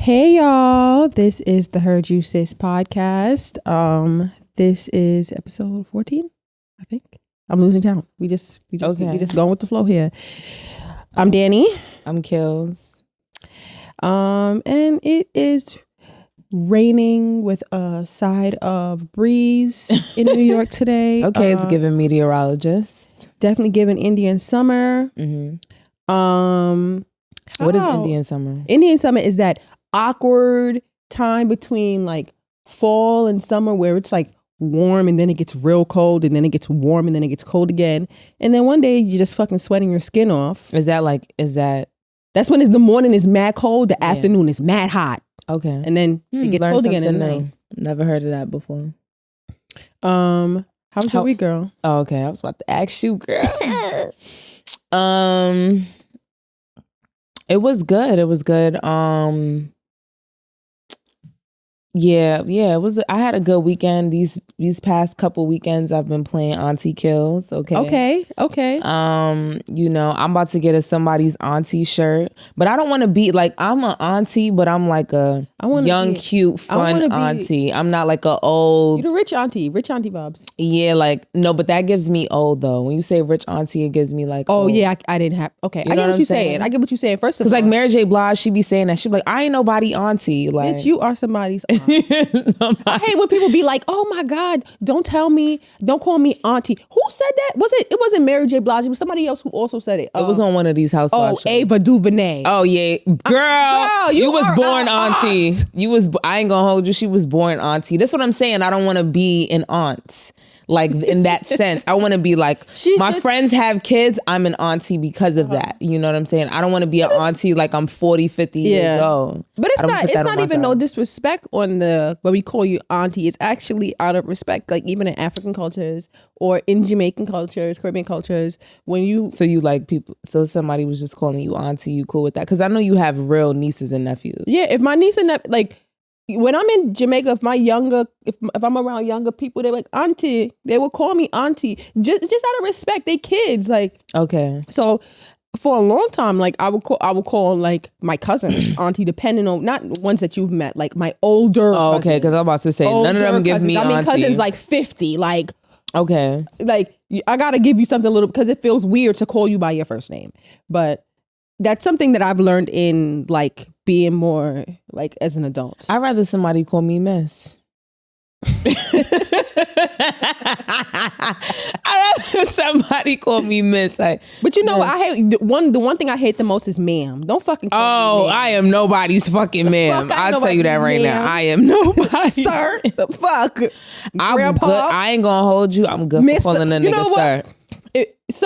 Hey y'all, this is the Heard You Sis podcast. This is episode 14, I think. I'm losing count. We just going with the flow here. I'm Danny. I'm Kills. And it is raining with a side of breeze in New York today. Okay, it's giving meteorologist. Definitely giving Indian summer. Mm-hmm. What is Indian summer? Indian summer is that awkward time between like fall and summer where it's like warm and then it gets real cold and then it gets warm and then it gets cold again. And then one day you're just fucking sweating your skin off. That's when the morning is mad cold, the afternoon is mad hot. Okay. And then it gets cold again in the night. Never heard of that before. How was your week, girl? Oh, okay. I was about to ask you, girl. It was good. Yeah, it was. I had a good weekend. These past couple weekends, I've been playing Auntie Kills. Okay. You know, I'm about to get somebody's auntie shirt, but I don't want to be like I'm an auntie, but I'm like a young, cute, fun auntie. I'm not like a old. You're the rich auntie vibes. Yeah, like no, but that gives me old though. When you say rich auntie, it gives me like. Oh old. Yeah, I didn't have. Okay, I get what you're saying. I get what you're saying. First of all, because like Mary J. Blige, she be saying that she be like, I ain't nobody auntie. Like, bitch, you are somebody's. I hate when people be like, oh my God, don't call me auntie. Who said that? It wasn't Mary J. Blige. It was somebody else who also said it. It was on one of these housewives shows. Ava DuVernay. Oh yeah. Girl, you was born auntie. I ain't gonna hold you. She was born auntie. That's what I'm saying. I don't want to be an aunt. Like in that sense, I want to be like my friends have kids. I'm an auntie because of that. You know what I'm saying? I don't want to be an auntie like I'm 40, 50 years old. But it's not even no disrespect on the when we call you auntie. It's actually out of respect. Like even in African cultures or in Jamaican cultures, Caribbean cultures, so you like people. So somebody was just calling you auntie. You cool with that? Because I know you have real nieces and nephews. Yeah, if my niece and like. When I'm in Jamaica, if I'm around younger people, they're like auntie. They will call me auntie just out of respect. They kids like okay. So for a long time, like I would call like my cousins auntie, depending on not ones that you've met, like my older. Oh, okay, because I'm about to say none of them give me auntie. Cousins like 50, like okay, like I gotta give you something a little because it feels weird to call you by your first name, but. That's something that I've learned in like being more like as an adult. I'd rather somebody call me miss. I'd rather somebody call me miss. But you know what I hate? The one thing I hate the most is ma'am. Don't fucking call me ma'am. I am nobody's fucking ma'am. I'll tell you that right now. I am nobody. Sir, the fuck. Grandpa. Good. I ain't gonna hold you. I'm good for calling a nigga sir.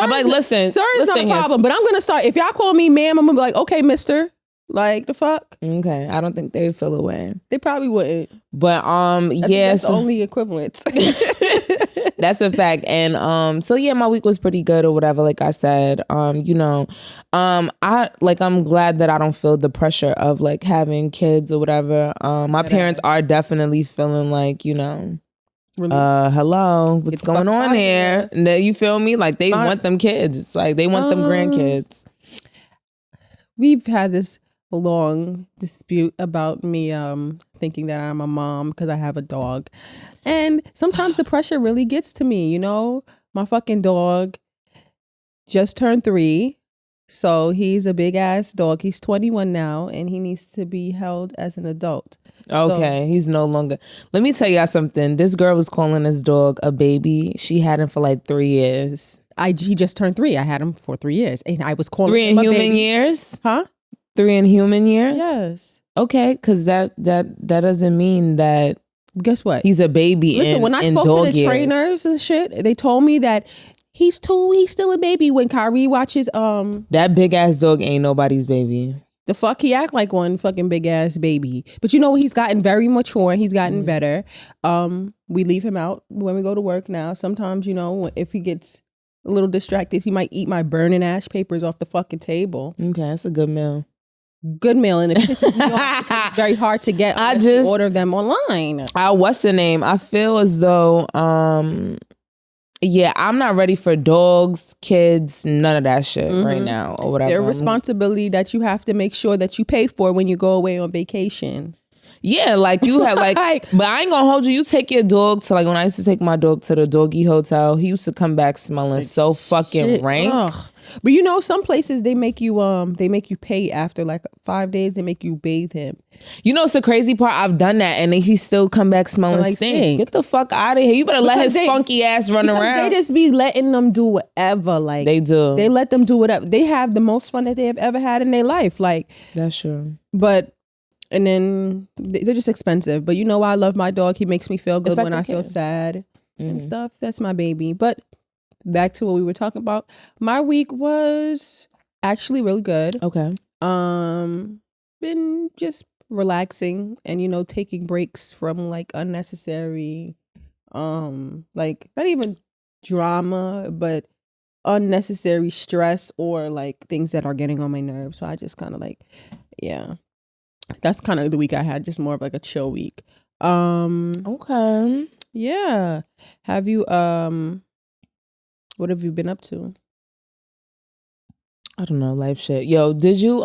I'm like, listen, sir is not a problem, but I'm gonna start. If y'all call me ma'am, I'm gonna be like, okay, mister. Like the fuck. Okay, I don't think they would feel away. They probably wouldn't. But that's the only equivalent. That's a fact. And so yeah, my week was pretty good or whatever. Like I said, I'm glad that I don't feel the pressure of like having kids or whatever. My parents are definitely feeling like hello, what's going on here? You feel me? Like they want them kids. It's like they want them grandkids. We've had this long dispute about me thinking that I'm a mom because I have a dog. And sometimes the pressure really gets to me, you know? My fucking dog just turned 3. So he's a big ass dog. He's 21 now and he needs to be held as an adult. Okay, he's no longer. Let me tell y'all something. This girl was calling this dog a baby. She had him for like 3 years. He just turned 3. I had him for 3 years, and I was calling 3 him in human baby. Years. Huh? 3 in human years. Yes. Okay, because that doesn't mean that. Guess what? He's a baby. Listen, when I spoke to the trainers and shit, they told me that he's still a baby. When Kyrie watches that big ass dog ain't nobody's baby. The fuck he act like one fucking big ass baby. But you know, he's gotten very mature and he's gotten better. We leave him out when we go to work now. Sometimes, you know, if he gets a little distracted, he might eat my burning ash papers off the fucking table. Okay, that's a good meal. Good meal, and it pisses me off because it's very hard to get. I just order them online. What's the name? I feel as though Yeah, I'm not ready for dogs, kids, none of that shit right now or whatever. Their responsibility that you have to make sure that you pay for when you go away on vacation. Yeah, like you have like, but I ain't gonna hold you. You take your dog to like when I used to take my dog to the doggy hotel. He used to come back smelling like so fucking rank. Ugh. But you know, some places they make you pay after like 5 days. They make you bathe him. You know, it's the crazy part. I've done that, and he still come back smelling like stink. Get the fuck out of here! You better let his funky ass run around. They just be letting them do whatever. Like they do. They let them do whatever. They have the most fun that they have ever had in their life. Like that's true. But. And then they're just expensive. But you know why I love my dog? He makes me feel good like when I feel sad and stuff. That's my baby. But back to what we were talking about. My week was actually really good. Okay. Been just relaxing and, you know, taking breaks from like unnecessary, like not even drama, but unnecessary stress or like things that are getting on my nerves. So I just kind of like, yeah. That's kind of the week I had, just more of like a chill week. Okay. Yeah. Have you what have you been up to? I don't know, life shit. Yo, did you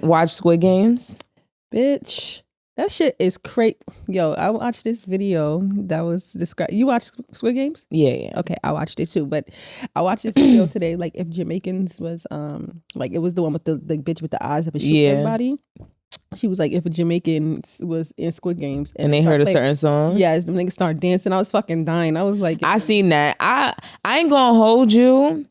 watch Squid Games? Bitch. That shit is crazy. Yo, I watched this video that was described. You watched Squid Games? Yeah. Okay, I watched it too. But I watched this video today, like if Jamaicans was like it was the one with the bitch with the eyes that was shooting everybody. She was like, if a Jamaican was in Squid Games and they heard a certain song. Yes, the niggas started dancing. I was fucking dying. I was like, I seen that. I ain't gonna hold you.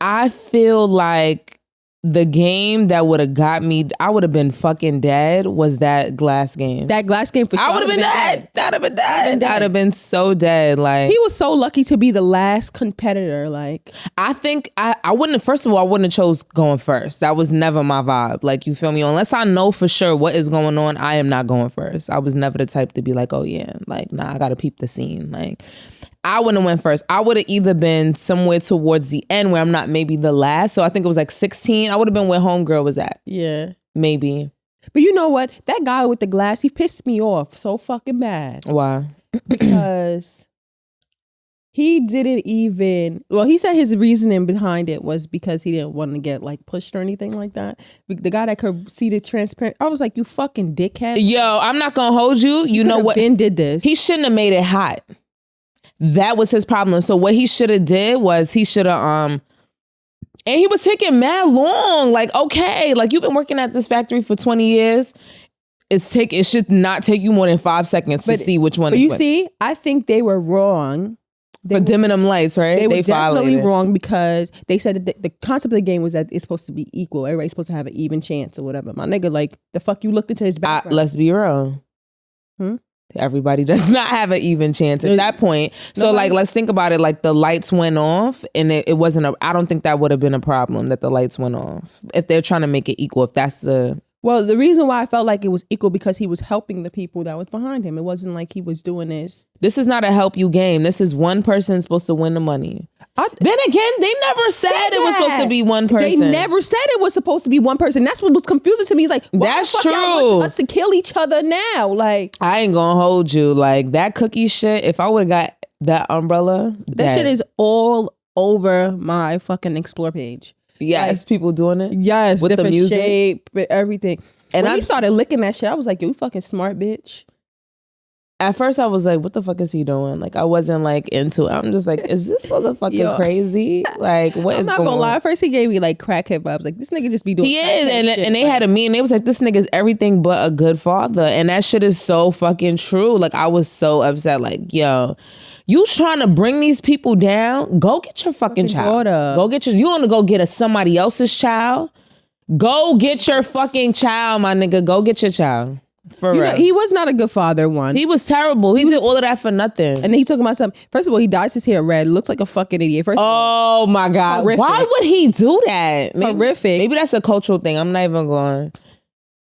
I feel like the game that would have got me, I would have been fucking dead, was that glass game. That glass game for sure. I would have been dead. I'd have been dead. I'd have been so dead. Like he was so lucky to be the last competitor. Like I think I wouldn't have, first of all, I wouldn't have chose going first. That was never my vibe. Like, you feel me? Unless I know for sure what is going on, I am not going first. I was never the type to be like, oh yeah, like nah, I gotta peep the scene. Like I wouldn't have went first. I would have either been somewhere towards the end where I'm not maybe the last. So I think it was like 16. I would have been where homegirl was at. Yeah. Maybe. But you know what? That guy with the glass, he pissed me off so fucking bad. Why? Because he didn't even, well, he said his reasoning behind it was because he didn't want to get like pushed or anything like that. The guy that could see the transparent, I was like, you fucking dickhead. Yo, I'm not going to hold you. You know what? Ben did this. He shouldn't have made it hot. That was his problem. So what he should have did was he should have and he was taking mad long. Like, okay, like you've been working at this factory for 20 years. It should not take you more than 5 seconds to see which one. But you see, I think they were wrong. For dimming them lights, right? They were definitely wrong because they said that the concept of the game was that it's supposed to be equal. Everybody's supposed to have an even chance or whatever. My nigga, like, the fuck you looked into his background. Let's be real. Everybody does not have an even chance at that point. So like, let's think about it. Like the lights went off and it wasn't I don't think that would have been a problem that the lights went off. If they're trying to make it equal, if that's the... Well, the reason why I felt like it was equal because he was helping the people that was behind him. It wasn't like he was doing this. This is not a help you game. This is one person supposed to win the money. Then again, they never said it was supposed to be one person. They never said it was supposed to be one person. That's what was confusing to me. He's like, that's true. Y'all want us to kill each other now? Like, I ain't gonna hold you. Like that cookie shit. If I would have got that umbrella, that shit is all over my fucking explore page. Yes, like, people doing it. Yes, with different the music, shape, everything. And when he started licking that shit, I was like, "You fucking smart bitch." At first, I was like, "What the fuck is he doing?" Like, I wasn't like into it. I'm just like, "Is this motherfucking crazy?" Like, what is going on? I'm not gonna lie. At first, he gave me like crackhead vibes. Like, this nigga just be doing. He is, and they had a meeting. They was like, "This nigga is everything but a good father," and that shit is so fucking true. Like, I was so upset. Like, yo. You trying to bring these people down? Go get your fucking child. Daughter. Go get you want to go get somebody else's child? Go get your fucking child, my nigga. Go get your child. For real. He was not a good father, one. He was terrible. He did all of that for nothing. And then he talking about something. First of all, he dyes his hair red. Looks like a fucking idiot. Oh my God. Horrific. Why would he do that? Horrific. Maybe that's a cultural thing. I'm not even going.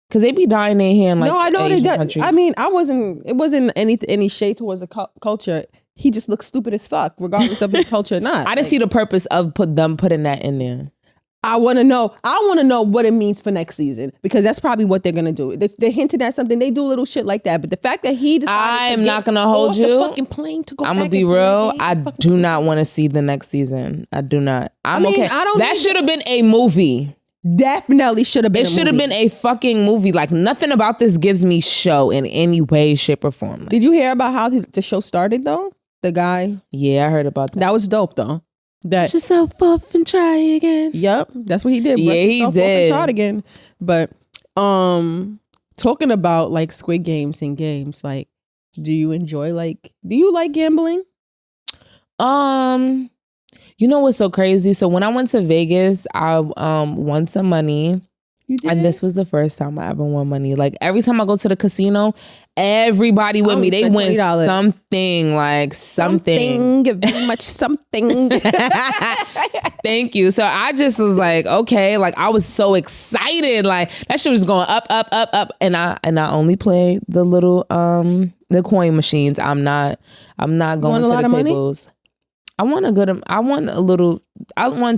Because they be dyeing their hair in like I know Asian they countries. I mean, it wasn't any shade towards the culture. He just looks stupid as fuck, regardless of the culture or not. I didn't see the purpose of them putting that in there. I want to know what it means for next season, because that's probably what they're gonna do. They hinted at something. They do little shit like that. But the fact that he decided I'm not gonna hold you. The fucking plane to go. I'm gonna be real. I do not want to see the next season. I do not. I mean, okay. That should have been a movie. Definitely should have been. It should have been a fucking movie. Like, nothing about this gives me show in any way, shape, or form. Like, did you hear about how the show started though? The guy. Yeah, I heard about that. That was dope though. Brush yourself off and try again. Yep, that's what he did. Yeah, he did. Off and try again. But talking about like Squid Games and games, like, do you like gambling? You know what's so crazy? So when I went to Vegas, I won some money. You did? And this was the first time I ever won money. Like, every time I go to the casino, everybody with me, they win something, like something. Very much something. Thank you. So I just was like, okay, like, I was so excited. Like, that shit was going up, up, up, up. And I only play the little the coin machines. I'm not going to the tables. I want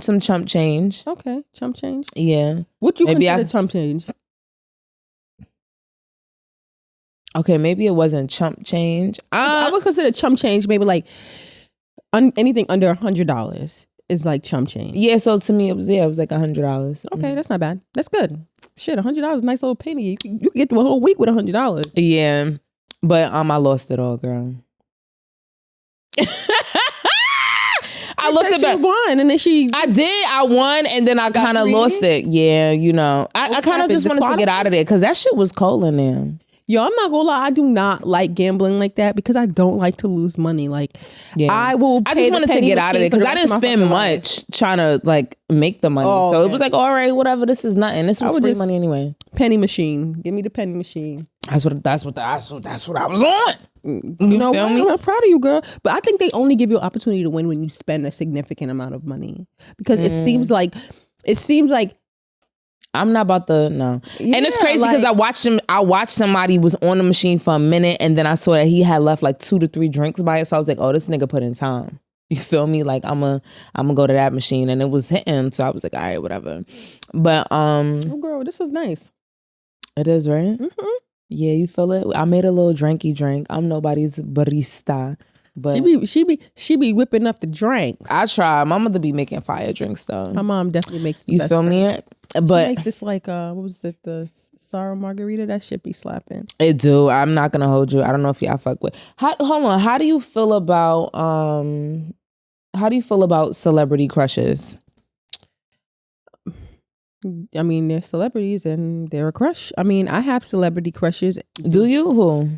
some chump change. Okay, chump change. Yeah. What you consider chump change? Okay, maybe it wasn't chump change. I would consider chump change maybe like anything under $100 is like chump change. Yeah, so to me it was like $100. Okay, that's not bad. That's good. Shit, $100 is a nice little penny. You can get through a whole week with $100. Yeah, but I lost it all, girl. I lost it. She won, and then I won, and then I kind of lost it. Yeah, you know, I kind of just wanted to get out of there because that shit was cold in there. Yo, I'm not gonna lie, I do not like gambling like that because I don't like to lose money. Like, yeah. I just wanted to get out of there because I didn't spend much trying to like make the money. So it was like, all right, whatever. This is nothing. This was free money anyway. Penny machine. Give me the penny machine. That's what I was on. You know, I'm proud of you, girl. But I think they only give you an opportunity to win when you spend a significant amount of money, because it seems like I'm not about to no. Yeah, and it's crazy because I watched somebody was on the machine for a minute, and then I saw that he had left like 2 to 3 drinks by it. So I was like, oh, this nigga put in time. You feel me? Like, I'm gonna go to that machine, and it was hitting. So I was like, all right, whatever. But oh, girl, this is nice. It is, right? Mm-hmm. Yeah, you feel it? I made a little drinky drink. I'm nobody's barista. But she be whipping up the drinks. I try. My mother be making fire drinks though. My mom definitely makes the you best feel me? But she makes this like what was it, the sour margarita? That shit be slapping. It do. I'm not gonna hold you. I don't know if y'all fuck with. Hold on. How do you feel about celebrity crushes? I mean, they're celebrities and they're a crush. I mean, I have celebrity crushes. Do you? Who?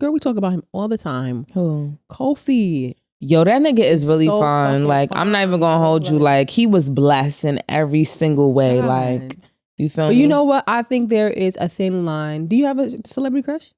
Girl, we talk about him all the time. Who? Kofi. Yo, that nigga is really so fun. Like, I'm not even gonna hold you. Like, he was blessed in every single way. God. Like, you feel me? You know what? I think there is a thin line. Do you have a celebrity crush?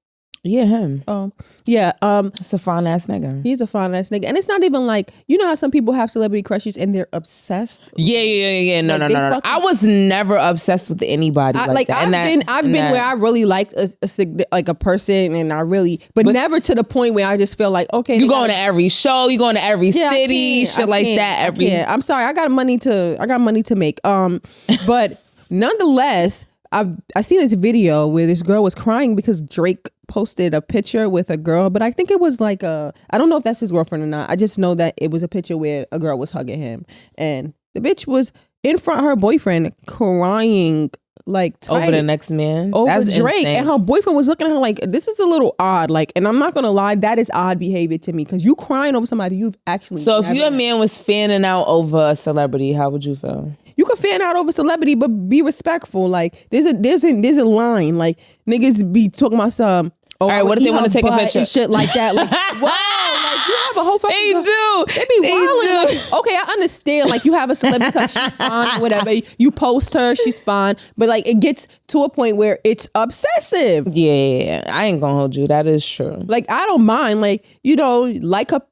Yeah, him. Oh, yeah. It's a fine ass nigga. He's a fine ass nigga, and it's not even like, you know how some people have celebrity crushes and they're obsessed. Yeah. No. I was never obsessed with anybody like that. I've been where I really liked a person, and I really, but never to the point where I just feel like, okay, you going to every show, you going to every city, shit like that. I'm sorry, I got money to make. But nonetheless, I seen this video where this girl was crying because Drake posted a picture with a girl, but I think it was like I don't know if that's his girlfriend or not. I just know that it was a picture where a girl was hugging him, and the bitch was in front of her boyfriend crying like over the next man, over that's Drake, insane. And her boyfriend was looking at her like, this is a little odd. Like, and I'm not gonna lie, that is odd behavior to me, because you crying over somebody you've actually. So if your man was fanning out over a celebrity, how would you feel? You can fan out over celebrity, but be respectful. Like, there's a line. Like, niggas be talking about some. Oh, all right, what if they want to take a picture and shit like that? Like, wow, like you have a whole fucking. They do. They be wilding. Like, okay, I understand. Like, you have a celebrity crush, she's fine, whatever. You post her, she's fine. But like, it gets to a point where it's obsessive. Yeah, I ain't gonna hold you. That is true. Like, I don't mind. Like, you know, like a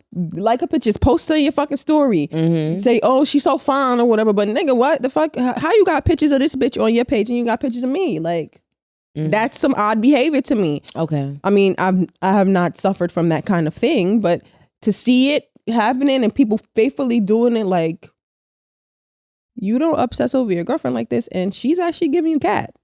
pictures, post her in your fucking story. Mm-hmm. Say, oh, she's so fine or whatever. But nigga, what the fuck? How you got pictures of this bitch on your page and you got pictures of me? Like, that's some odd behavior to me. Okay. I mean, I have not suffered from that kind of thing, but to see it happening and people faithfully doing it, like, you don't obsess over your girlfriend like this, and she's actually giving you cat.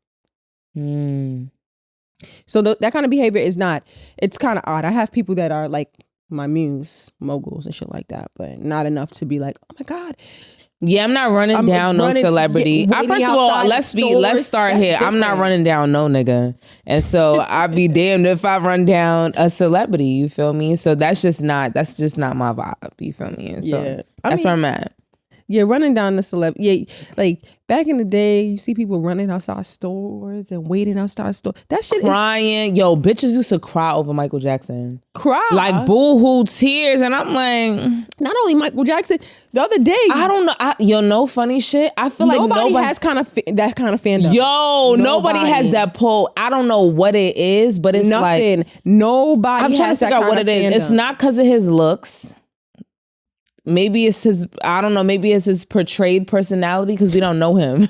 So that kind of behavior is not, it's kind of odd. I have people that are like my muse, moguls and shit like that, but not enough to be like, oh my God. Yeah, I'm not running down no celebrity. First of all, let's start here. Different. I'm not running down no nigga. And so I'd be damned if I run down a celebrity, you feel me? So that's just not my vibe, you feel me? And so that's where I'm at. Yeah, running down the celeb. Yeah, like back in the day, you see people running outside stores and waiting outside stores. That shit crying. Yo, bitches used to cry over Michael Jackson. Cry? Like boo-hoo tears. And I'm like... Not only Michael Jackson, the other day... I don't know. No funny shit. I feel like nobody has that kind of fandom. Yo, nobody has that pull. I don't know what it is, but it's nothing. Like... Nobody I'm trying to figure out what it is. It's not because of his looks. Maybe it's his, I don't know, maybe it's his portrayed personality because we don't know him.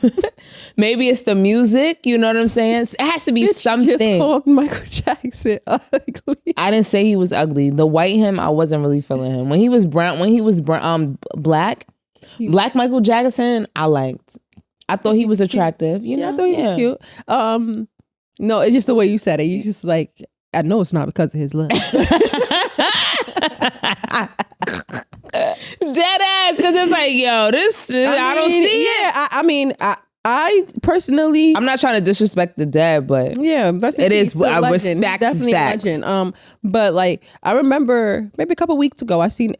Maybe it's the music, you know what I'm saying? It has to be something. Just called Michael Jackson ugly. I didn't say he was ugly. The white him, I wasn't really feeling him. When he was black Michael Jackson, I liked. I thought he was attractive. You know? I thought he was cute. No, it's just the way you said it. You just like, I know it's not because of his looks. Dead ass, because it's like, yo, this I don't see it. I personally, I'm not trying to disrespect the dead, but it is. I respect definitely facts. Legend. But like, I remember maybe a couple weeks ago, I seen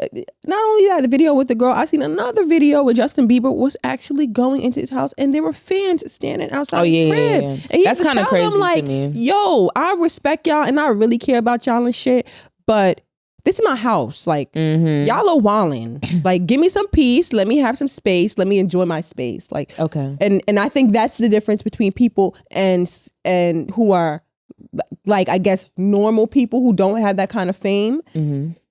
not only that the video with the girl, I seen another video where Justin Bieber was actually going into his house, and there were fans standing outside his crib. Yeah. And that's kind of crazy to me. Yo, I respect y'all, and I really care about y'all and shit, but this is my house. Like, y'all are wildin'. Like, give me some peace. Let me have some space. Let me enjoy my space. Like, okay. And I think that's the difference between people and who are, like, I guess, normal people who don't have that kind of fame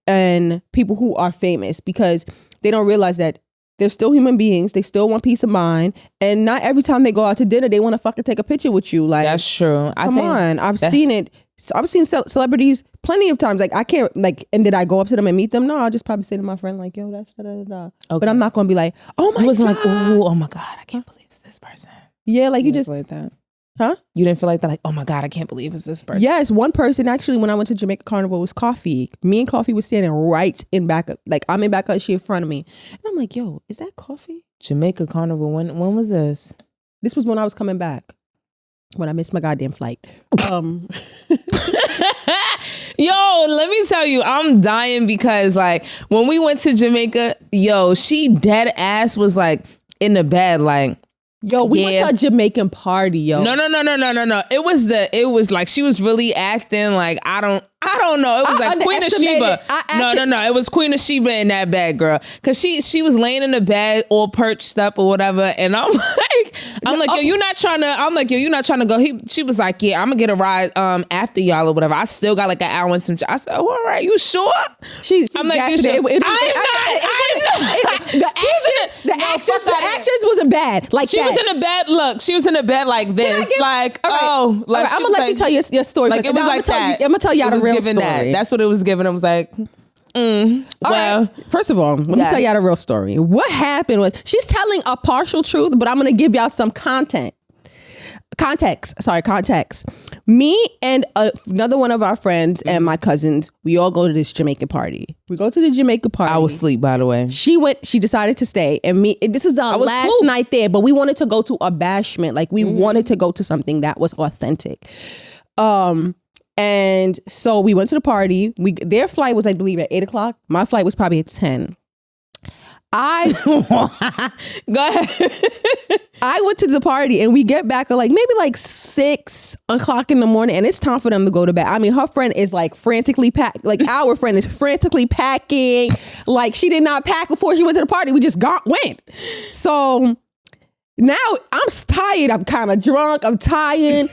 and people who are famous, because they don't realize that they're still human beings. They still want peace of mind. And not every time they go out to dinner, they want to fucking take a picture with you. Like, that's true. Come on. I've seen it. I've seen celebrities plenty of times. Like, I can't, like, and did I go up to them and meet them? No, I'll just probably say to my friend, like, yo, that's da-da-da-da. Okay. But I'm not going to be like, oh my God. I wasn't like, oh my God, I can't believe it's this person. Yeah, like you just. Like that. Huh? You didn't feel like that? Like, oh my God, I can't believe it's this person. Yes, one person actually, when I went to Jamaica Carnival, was Coffee. Me and Coffee was standing right in back of, like, I'm in back of, she in front of me. And I'm like, yo, is that Coffee? Jamaica Carnival, when was this? This was when I was coming back. When I missed my goddamn flight. Yo, let me tell you, I'm dying because, like, when we went to Jamaica, yo, she dead ass was like in the bed, like, yo, we went to a Jamaican party, yo. No. It was like she was really acting like I don't know. It was like Queen of Sheba. No. It was Queen of Sheba in that bed, girl. Cause she was laying in the bed all perched up or whatever. And I'm like, yo, you're not trying to go. She was like, yeah, I'm gonna get a ride after y'all or whatever. I still got like an hour and some. I said, oh, all right, you sure? I'm like, you sure? The actions wasn't bad. Like she was in a bed. Look, she was in a bed like this. Like, oh, like I'm gonna let you tell your story. Like it was like that. I'm gonna tell y'all the real story. That's what it was given. I was like, well, right. First of all, let me tell y'all the real story. What happened was she's telling a partial truth, but I'm going to give y'all some context. Me and another one of our friends and my cousins, we all go to this Jamaican party. We go to the Jamaica party. I was asleep, by the way. She decided to stay, and this is our last night there, but we wanted to go to a bashment. Like, we wanted to go to something that was authentic. And so we went to the party. Their flight was, I believe, at 8:00. My flight was probably at 10. Go ahead. I went to the party, and we get back at maybe 6:00 in the morning, and it's time for them to go to bed. I mean, her friend is frantically packed. Like, our friend is frantically packing. Like, she did not pack before she went to the party. We just went. So now I'm tired. I'm kind of drunk. I'm tired.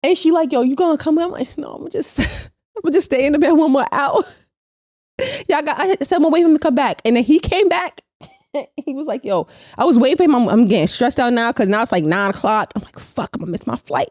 And she like, yo, you gonna come in? I'm like, no, I'm gonna just stay in the bed one more hour. I said I'm gonna wait for him to come back. And then he came back. He was like, yo, I was waiting for him. I'm getting stressed out now because now it's like 9:00. I'm like, fuck, I'm gonna miss my flight.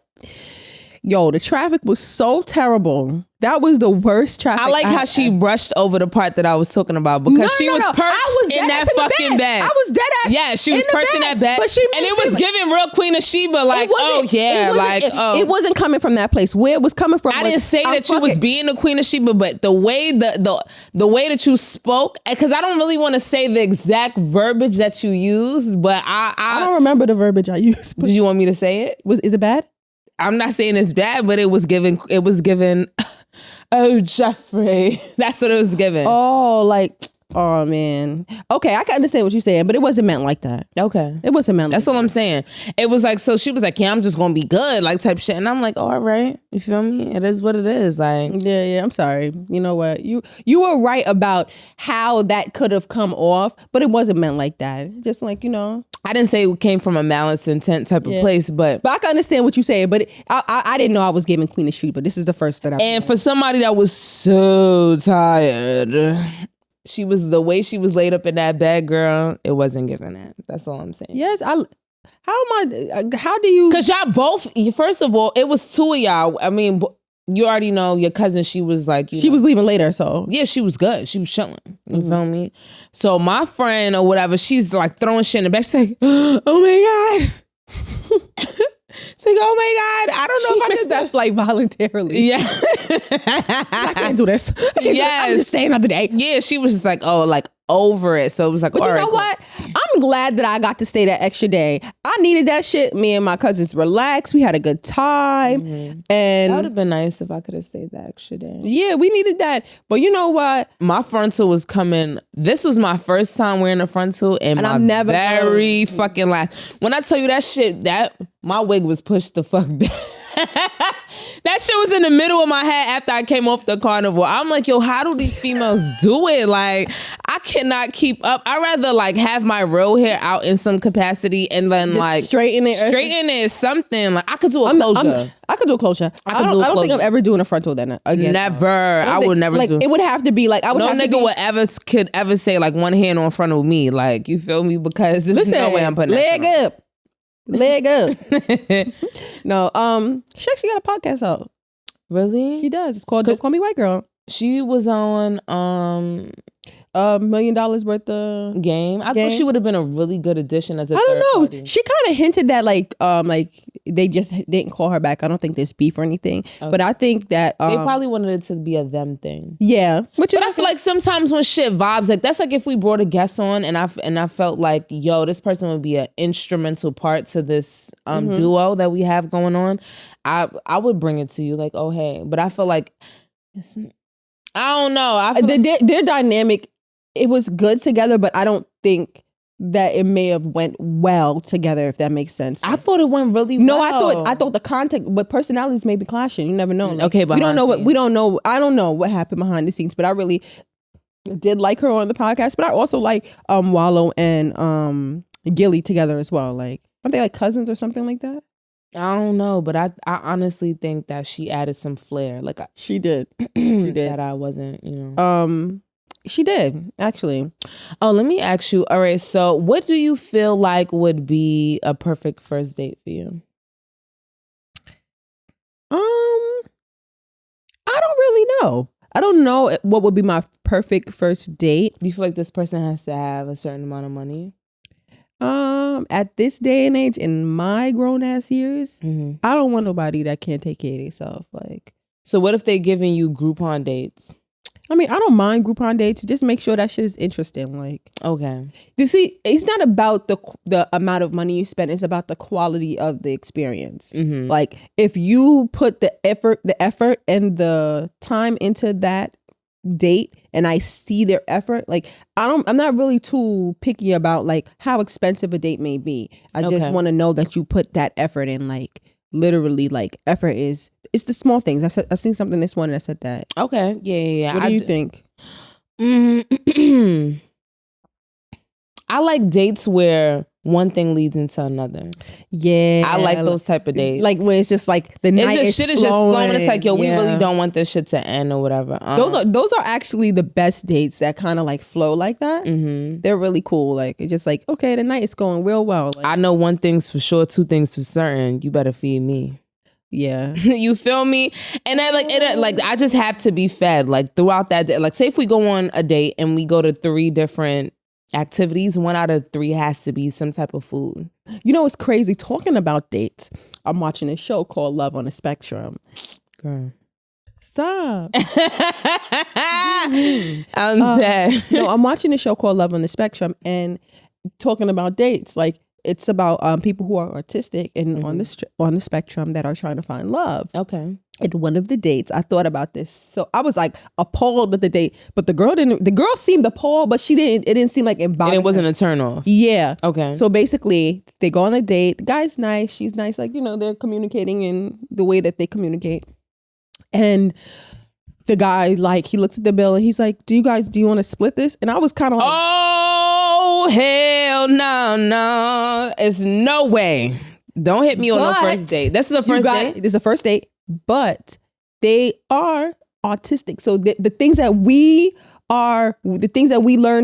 Yo, the traffic was so terrible. That was the worst traffic. I like how she brushed over the part that I was talking about because she was perched in that fucking bed. I was dead ass. Yeah, she was perched in that bed. But and it was giving real Queen of Sheba, like, oh yeah, like, it wasn't coming from that place. Where it was coming from, I didn't say that you was being the Queen of Sheba, but the way the way that you spoke, because I don't really want to say the exact verbiage that you used, but I don't remember the verbiage I used. Did you want me to say it? Is it bad? I'm not saying it's bad, but it was given. Oh, Jeffrey. That's what it was given. Oh, like, oh, man. Okay, I can understand what you're saying, but it wasn't meant like that. Okay. It wasn't meant That's like what I'm saying. It was like, so she was like, yeah, I'm just going to be good, like type shit. And I'm like, all right. You feel me? It is what it is. Like, yeah, I'm sorry. You know what? You were right about how that could have come off, but it wasn't meant like that. Just like, you know. I didn't say it came from a malice intent type of place, but I can understand what you're saying. But I didn't know I was giving Queen of Street, but this is the first that I. And for somebody that was so tired, she was the way she was laid up in that bed, girl. It wasn't giving that. That's all I'm saying. Yes, how do you? Because y'all both. First of all, it was two of y'all. I mean. You already know your cousin, she was like... She was leaving later, so... Yeah, she was good. She was chilling. You feel me? So my friend or whatever, she's like throwing shit in the back. She's like, oh my God. She's like, oh my God. I don't know if I missed that flight voluntarily. Yeah. I can't do this. I'm just staying another day. Yeah, she was just like, oh, like over it. So it was like, but all you right, know what? I'm glad that I got to stay that extra day. I needed that shit. Me and my cousins relaxed. We had a good time. And that would have been nice if I could have stayed that extra day. Yeah, we needed that. But you know what? My frontal was coming. This was my first time wearing a frontal and my I'm never very fucking last. When I tell you that shit, that my wig was pushed the fuck back. That shit was in the middle of my head after I came off the carnival. I'm like, yo, how do these females do it? Like, I cannot keep up. I'd rather like have my real hair out in some capacity and then just like straighten it something. Like I could do a closure. I could do a closure. I don't think I'm ever doing a frontal then again. Never. I would never like, do. It would have to be like I would. No have nigga to be, could ever say like one hand on front of me. Like you feel me? Because there's no way I'm putting leg up. Leg up. No, she actually got a podcast out. Really? She does. It's called Don't Call Me White Girl. She was on $1 million worth of game. I thought she would have been a really good addition as a I don't know. party. She kind of hinted that like they just didn't call her back. I don't think there's beef or anything. Okay. But I think that they probably wanted it to be a them thing. Yeah. But I feel like sometimes when shit vibes, like that's like if we brought a guest on and I felt like, yo, this person would be an instrumental part to this duo that we have going on. I would bring it to you like, oh hey. But I feel like I don't know. I feel their dynamic, it was good together, but I don't think that it may have went well together, if that makes sense. I thought it went really well. No, I thought the content, but personalities may be clashing. You never know. Like, okay, but we don't know. I don't know what happened behind the scenes, but I really did like her on the podcast. But I also like Wallow and Gilly together as well. Like, aren't they like cousins or something like that? I don't know, but I honestly think that she added some flair. Like she did. She did. That I wasn't, you know. She did, actually. Oh, let me ask you. All right, so what do you feel like would be a perfect first date for you? I don't really know. I don't know what would be my perfect first date. Do you feel like this person has to have a certain amount of money? At this day and age, in my grown ass years, I don't want nobody that can't take care of themselves. Like, so what if they giving you Groupon dates? I mean, I don't mind Groupon dates. Just make sure that shit is interesting. Like, okay, you see, it's not about the amount of money you spend. It's about the quality of the experience. Like, if you put the effort and the time into that date, and I see their effort, like I'm not really too picky about like how expensive a date may be. I just want to know that you put that effort in. Like, literally, like effort is. It's the small things. I seen something this morning that said that. Okay. Yeah. What do you think? I like dates where one thing leads into another. Yeah. I like those type of dates. Like where it's just like the night is shit is just flowing. It's like, yo, we really don't want this shit to end or whatever. Those are actually the best dates that kind of like flow like that. They're really cool. Like it's just like, okay, the night is going real well. Like, I know one thing's for sure, two things for certain. You better feed me. Yeah. You feel me? And I just have to be fed like throughout that day. Like say if we go on a date and we go to 3 different activities, 1 out of 3 has to be some type of food. You know, it's crazy talking about dates. I'm watching a show called Love on the Spectrum. Girl. Stop. I'm dead. No, I'm watching a show called Love on the Spectrum and talking about dates. Like it's about people who are autistic and on the spectrum that are trying to find love. Okay. At one of the dates, I thought about this. So I was like appalled at the date, but the girl didn't. The girl seemed appalled, but she didn't. It didn't seem like it bothered. And it wasn't a turn off. Yeah. Okay. So basically, they go on a date. The guy's nice. She's nice. Like they're communicating in the way that they communicate. And the guy, like, he looks at the bill and he's like, do you want to split this? And I was kind of like, oh, hell no. It's no way. Don't hit me on the first date. This is the first date? This is the first date, but they are autistic. So the things that we learn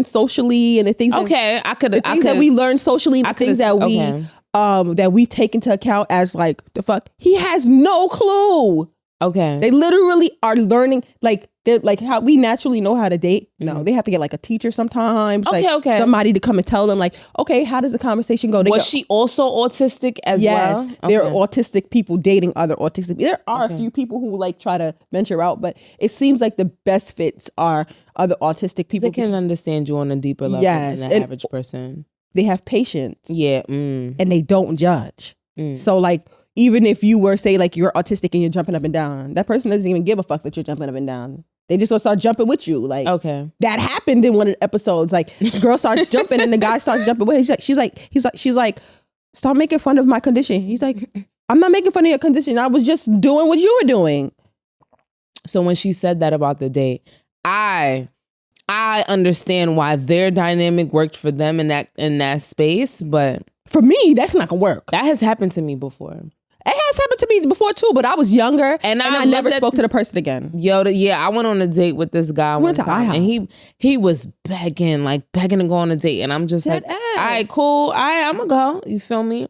socially and the things that we learn socially and the things that we take into account as like the fuck, he has no clue. Okay. They literally are learning like they're like how we naturally know how to date. No, they have to get like a teacher sometimes. Okay, like okay. Somebody to come and tell them like, okay, how does the conversation go? Was she also autistic as well? Yes, there are autistic people dating other autistic. There are a few people who like try to venture out, but it seems like the best fits are other autistic people. They can understand you on a deeper level than the average person. They have patience. Yeah. And they don't judge. So like, even if you were, say, like, you're autistic and you're jumping up and down, that person doesn't even give a fuck that you're jumping up and down. They just want to start jumping with you. Like, okay. That happened in one of the episodes. Like, the girl starts jumping and the guy starts jumping with her. She's like, stop making fun of my condition. He's like, I'm not making fun of your condition. I was just doing what you were doing. So when she said that about the date, I understand why their dynamic worked for them in that space, but for me, that's not gonna work. That has happened to me before. It has happened to me before too, but I was younger and I never spoke to the person again. I went on a date with this guy one time and he was begging to go on a date, and I'm just like, all right, cool, all right, I'm gonna go. You feel me?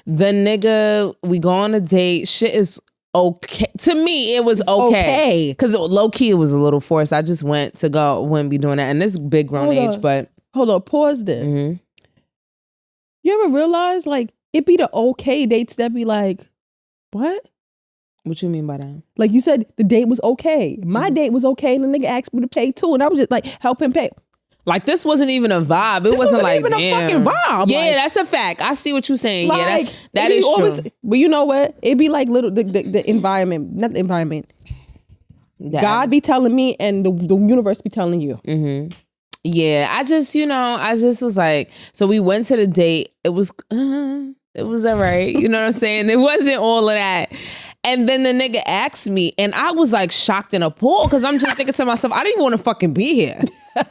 The nigga, we go on a date. Shit is okay. To me, it was okay. Because low key, it was a little forced. I just wouldn't be doing that. And this big grown age, but hold on, pause this. Mm-hmm. You ever realize like it be the okay dates that be like, what? What you mean by that? Like you said, the date was okay. My date was okay, and the nigga asked me to pay too, and I was just like, help him pay. Like this wasn't even a vibe. It wasn't like even a fucking vibe. Yeah, like, that's a fact. I see what you're saying. Like, yeah, that is true. But you know what? It'd be like the environment, not the environment. God be telling me, and the universe be telling you. Mm-hmm. Yeah, I just was like, so we went to the date. It was all right. You know what I'm saying? It wasn't all of that. And then the nigga asked me, and I was like shocked and appalled because I'm just thinking to myself, I didn't even want to fucking be here.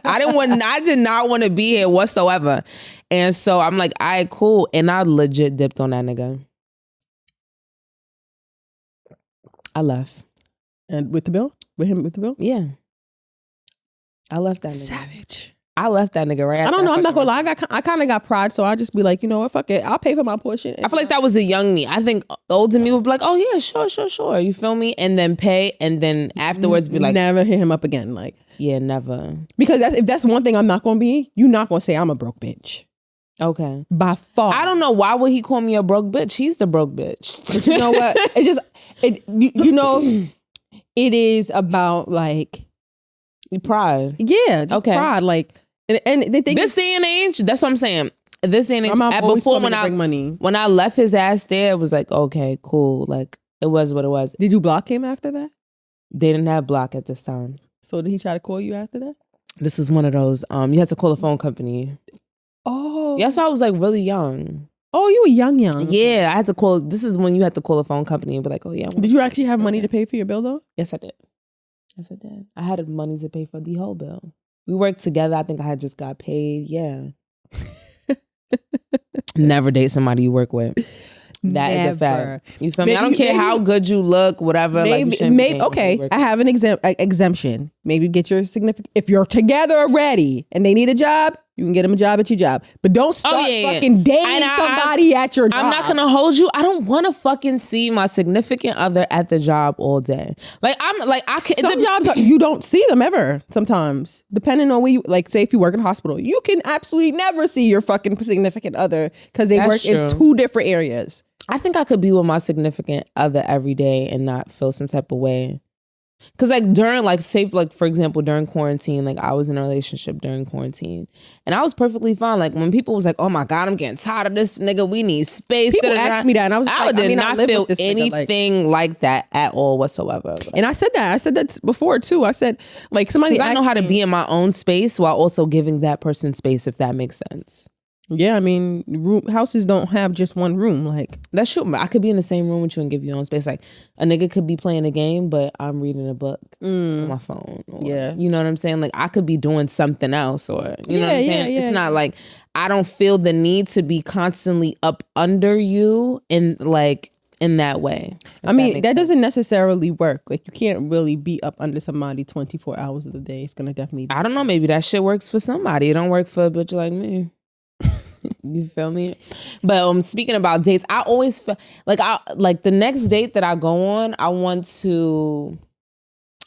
I did not want to be here whatsoever. And so I'm like, all right, cool. And I legit dipped on that nigga. I left. And with the bill? With him with the bill? Yeah. I left that nigga. Savage. I left that nigga right. I don't know. I'm not gonna lie. I kind of got pride, so I just be like, you know what? Fuck it. I'll pay for my portion. I feel like that was a young me. I think older me would be like, oh yeah, sure. You feel me? And then pay, and then afterwards be like, never hit him up again. Like, yeah, never. Because if that's one thing I'm not gonna be, you're not gonna say I'm a broke bitch. Okay. By far. I don't know why would he call me a broke bitch. He's the broke bitch. But you know what? It's just it is about like pride. Yeah, just pride. Like. And they think this day and age, that's what I'm saying. This day and age, before when I left his ass there, it was like, okay, cool. Like it was what it was. Did you block him after that? They didn't have block at this time. So did he try to call you after that? This was one of those. You had to call a phone company. Oh, yeah. So I was like really young. Oh, you were young. Yeah, I had to call. This is when you had to call a phone company and be like, oh yeah. Did you actually have money to pay for your bill though? Yes, I did. I had money to pay for the whole bill. We worked together. I think I had just got paid. Yeah. Never date somebody you work with. That is a fact. You feel me? I don't care how good you look, whatever. Maybe okay. I have an exemption. Maybe get your significant. If you're together already and they need a job, You can get him a job at your job. But don't start fucking dating somebody at your job. I'm not gonna hold you. I don't want to fucking see my significant other at the job all day. Like I can. Some jobs you don't see them ever. Sometimes, depending on where you like. Say if you work in a hospital, you can absolutely never see your fucking significant other because they work in 2 different areas. I think I could be with my significant other every day and not feel some type of way. Cause like during like say like for example during quarantine, like I was in a relationship during quarantine and I was perfectly fine. Like when people was like, oh my God, I'm getting tired of this nigga, we need space. People asked me that and I did not feel anything like that at all whatsoever. And I said that before too. I said like somebody I know how to be in my own space while also giving that person space, if that makes sense. Yeah, I mean, houses don't have just one room. Like that's true. I could be in the same room with you and give you your own space. Like a nigga could be playing a game, but I'm reading a book on my phone. Or, you know what I'm saying? Like I could be doing something else, or you know what I'm saying? It's not like I don't feel the need to be constantly up under you in that way. I mean, that doesn't necessarily work. Like you can't really be up under somebody 24 hours of the day. It's gonna definitely. I don't know. Maybe that shit works for somebody. It don't work for a bitch like me. You feel me? But speaking about dates, I always feel like the next date that I go on, I want to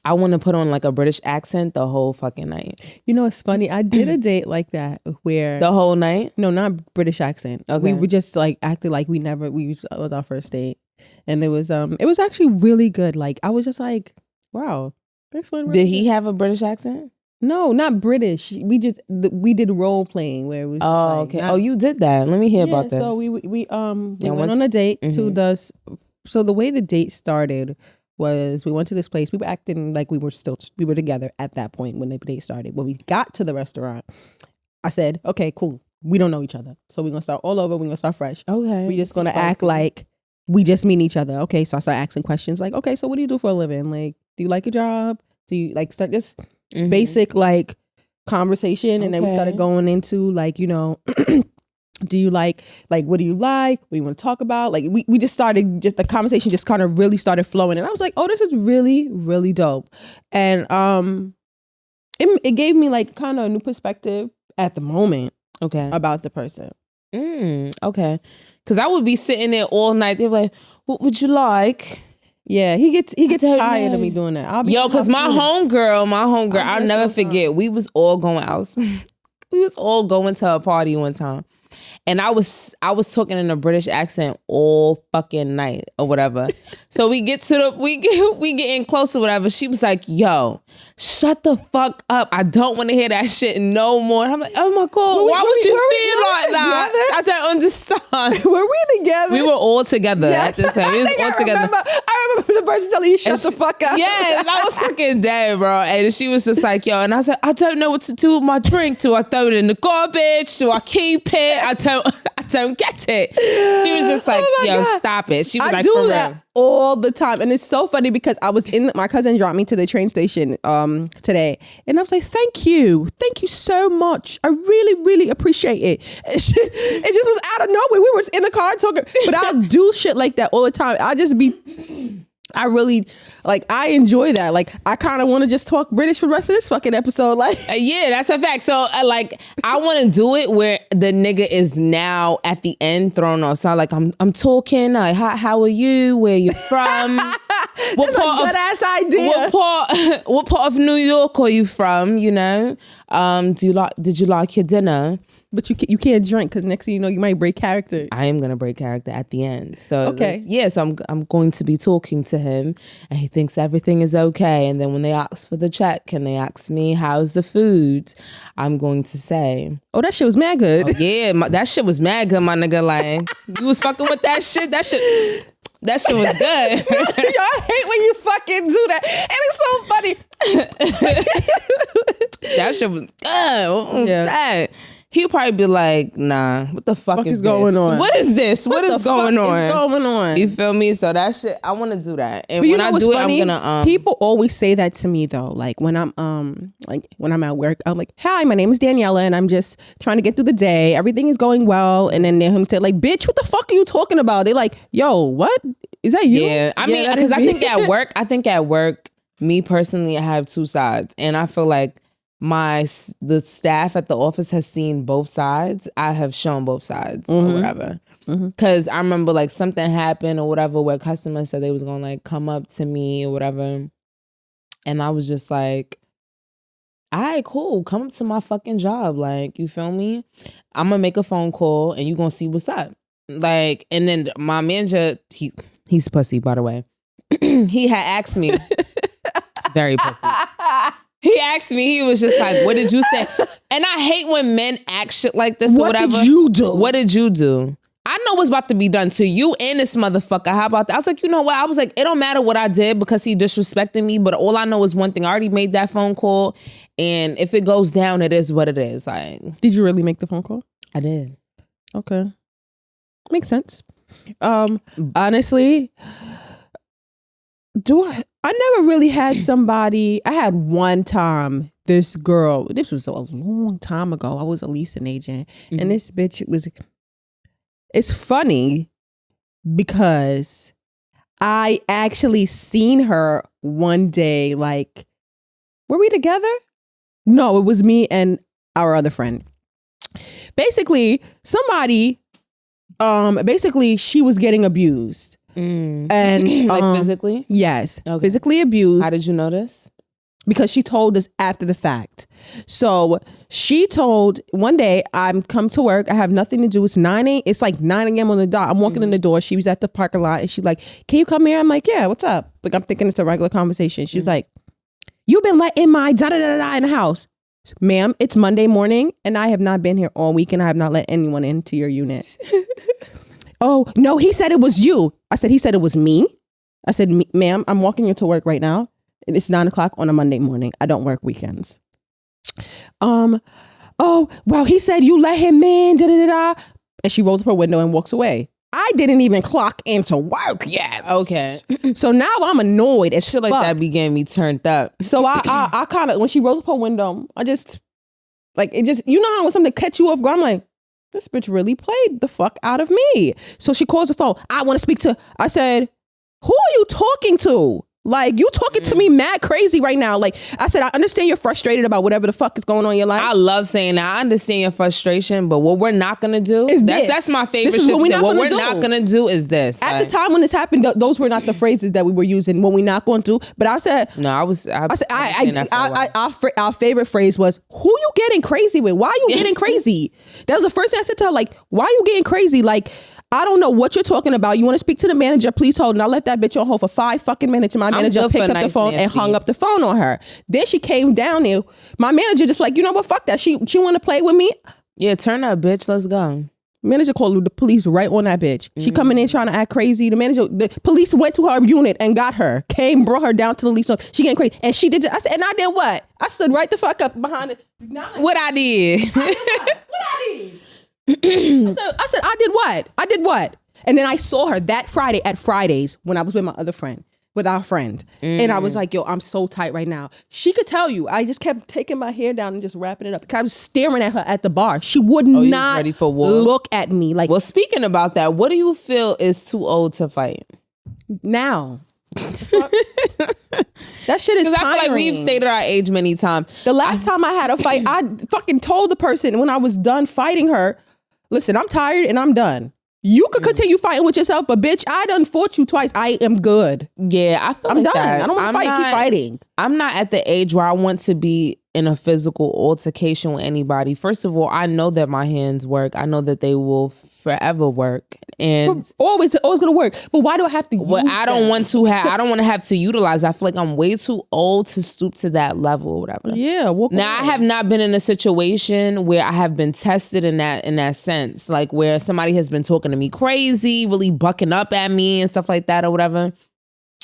put on like a British accent the whole fucking night. You know, it's funny. I did a date like that where the whole night. No, not British accent. Okay. We were just like acting like we was our first date, and it was actually really good. Like I was just like, wow, this one. Did he have a British accent? No, not British. We did role playing where it was. Oh, okay. You did that. Let me hear about this. So we went on a date to the. So the way the date started was we went to this place. We were acting like we were together at that point when the date started. When we got to the restaurant, I said, "Okay, cool. We don't know each other, so we're gonna start all over. We're gonna start fresh. Okay, we're just gonna act like we just meet each other. Okay, so I started asking questions like, okay, so what do you do for a living? Like, do you like your job? Do you like start just basic like conversation, and then we started going into like, you know, do you like what do you like? What do you want to talk about? Like we just started, just the conversation just kind of really started flowing, and I was like, oh, this is really really dope, and it gave me like kind of a new perspective at the moment. Okay, about the person. Okay, because I would be sitting there all night. They're like, what would you like? Yeah, he gets tired of me doing that. Because my homegirl, I'll never forget. We was all going out. We was all going to a party one time. And I was talking in a British accent all fucking night or whatever. So we get in close or whatever. She was like, yo, shut the fuck up. I don't want to hear that shit no more. And I'm like, oh my God, why would you feel like that? I don't understand. Were we together? We were all together at the time. We was all together. I remember the person telling you shut the fuck up. Yes, I was fucking dead, bro. And she was just like, yo, and I was like, I don't know what to do with my drink. Do I throw it in the garbage? Do I keep it? I don't get it. She was just like, yo, God. Stop it. She was I like, do for that real. All the time. And it's so funny because I was my cousin dropped me to the train station today, and I was like, thank you so much, I really really appreciate it. It just was out of nowhere. We were in the car talking, but I'll do shit like that all the time. I really like, I enjoy that. Like I kind of want to just talk British for the rest of this fucking episode. Like yeah, that's a fact. So like I want to do it where the nigga is now at the end thrown off. So like I'm talking like, how are you? Where you from? What part of ass idea? What part of New York are you from? You know, did you like your dinner? But you can't drink because next thing you know, you might break character. I am gonna break character at the end. So okay, so I'm going to be talking to him, and he thinks everything is okay. And then when they ask for the check and they ask me how's the food, I'm going to say, oh, that shit was mad good. Oh, yeah, that shit was mad good, my nigga. Like you was fucking with that shit. That shit was good. Yo, I hate when you fucking do that, and it's so funny. That shit was good. Yeah. He'll probably be like, nah, what the fuck is going on? What is this? What is going on? You feel me? So that shit, I want to do that. And when I do it, I'm gonna people always say that to me though. Like when I'm at work, I'm like, hi, my name is Daniela and I'm just trying to get through the day. Everything is going well. And then they'll say like, bitch, what the fuck are you talking about? They're like, yo, what? Is that you? Yeah. I mean, because I think at work, me personally, I have two sides. And I feel like the staff at the office has seen both sides, I have shown both sides or whatever. Because I remember like something happened or whatever where customers said they was gonna like come up to me or whatever, and I was just like, all right, cool, come up to my fucking job, like, you feel me? I'm gonna make a phone call and you gonna see what's up. Like, and then my manager, he's pussy, by the way. He had asked me, very pussy. He asked me, he was just like, what did you say? And I hate when men act shit like this or whatever. What did you do? What did you do? I know what's about to be done to you and this motherfucker. How about that? I was like, you know what? I was like, it don't matter what I did because he disrespected me, but all I know is one thing. I already made that phone call, and if it goes down, it is what it is. Did you really make the phone call? I did. Okay. Makes sense. Honestly, I never really had somebody. I had one time this girl, this was a long time ago. I was a leasing agent, and this bitch it's funny because I actually seen her one day, like, were we together? No, it was me and our other friend. Basically, she was getting abused. And like physically? Yes. Okay. Physically abused. How did you know this? Because she told us after the fact. So she told, one day, I'm come to work, I have nothing to do. It's like 9 a.m. on the dot. I'm walking in the door. She was at the parking lot and she's like, can you come here? I'm like, yeah, what's up? Like, I'm thinking it's a regular conversation. She's like, you've been letting my da-da-da-da in the house. Ma'am, it's Monday morning and I have not been here all week and I have not let anyone into your unit. Oh, no, he said it was you. I said, he said it was me. I said, ma'am, I'm walking into work right now. It's 9:00 on a Monday morning. I don't work weekends. Oh, well, he said you let him in, da-da-da-da. And she rolls up her window and walks away. I didn't even clock into work yet. Okay. So now I'm annoyed as shit like that began me turned up. So I kind of, when she rolls up her window, I just, like, it just, you know how when something catch you off guard, I'm like, this bitch really played the fuck out of me. So she calls the phone. I want to speak to, I said, who are you talking to? Like, you talking to me mad crazy right now. Like, I said, I understand you're frustrated about whatever the fuck is going on in your life. I love saying that. I understand your frustration, but what we're not going to do is that's my favorite shit. What we're not going to do is this. At the time when this happened, those were not the phrases that we were using. What we not going to do. But I said, no, our favorite phrase was, who you getting crazy with? Why are you getting crazy? That was the first thing I said to her, like, why are you getting crazy? Like, I don't know what you're talking about. You want to speak to the manager? Please hold. And I left that bitch on hold for 5 fucking minutes. And my manager picked up the phone and hung up the phone on her. Then she came down there. My manager just like, you know what? Fuck that. She want to play with me? Yeah, turn up, bitch. Let's go. Manager called the police right on that bitch. She coming in trying to act crazy. The police went to her unit and got her. Brought her down to the police. She getting crazy. And she did it. I said, and I did what? I stood right the fuck up behind it. What I did? What I did? I said, I did what? And then I saw her that Friday at Fridays when I was with our friend. And I was like, yo, I'm so tight right now. She could tell you. I just kept taking my hair down and just wrapping it up. I was staring at her at the bar. She would not ready for war? Look at me. Like, well, speaking about that, what do you feel is too old to fight? Now. That shit is tiring. I feel like we've stated our age many times. The last time I had a fight, I fucking told the person when I was done fighting her, listen, I'm tired and I'm done. You could continue fighting with yourself, but bitch, I done fought you twice. I am good. Yeah, I feel I'm like done. that. I don't want to fight. Keep fighting. I'm not at the age where I want to be in a physical altercation with anybody. First of all, I know that my hands work. I know that they will forever work, and always gonna work. But why do I have to? Well, I don't want to have to utilize. I feel like I'm way too old to stoop to that level or whatever. Yeah. Now I have not been in a situation where I have been tested in that sense, like where somebody has been talking to me crazy, really bucking up at me and stuff like that or whatever.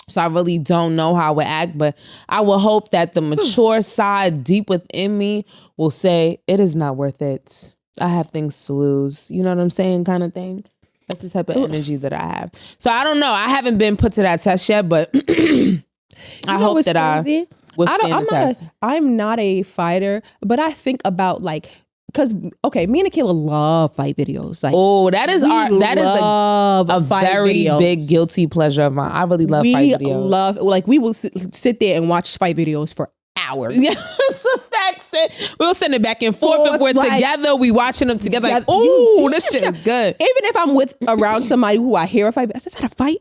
So I really don't know how I would act, but I will hope that the mature side deep within me will say, it is not worth it. I have things to lose. You know what I'm saying? Kind of thing. That's the type of energy that I have. So I don't know. I haven't been put to that test yet, but I hope that crazy? I will stand the test. I'm not a fighter, but I think about like, because me and Akila love fight videos. Like, that is a very big guilty pleasure of mine. I really love fight videos. We will sit there and watch fight videos for hours. Yeah, it's a fact. We'll send it back and forth. If we're together, we watching them together. Like, ooh, this shit is good. Even if I'm around somebody who I hear a fight, is that a fight?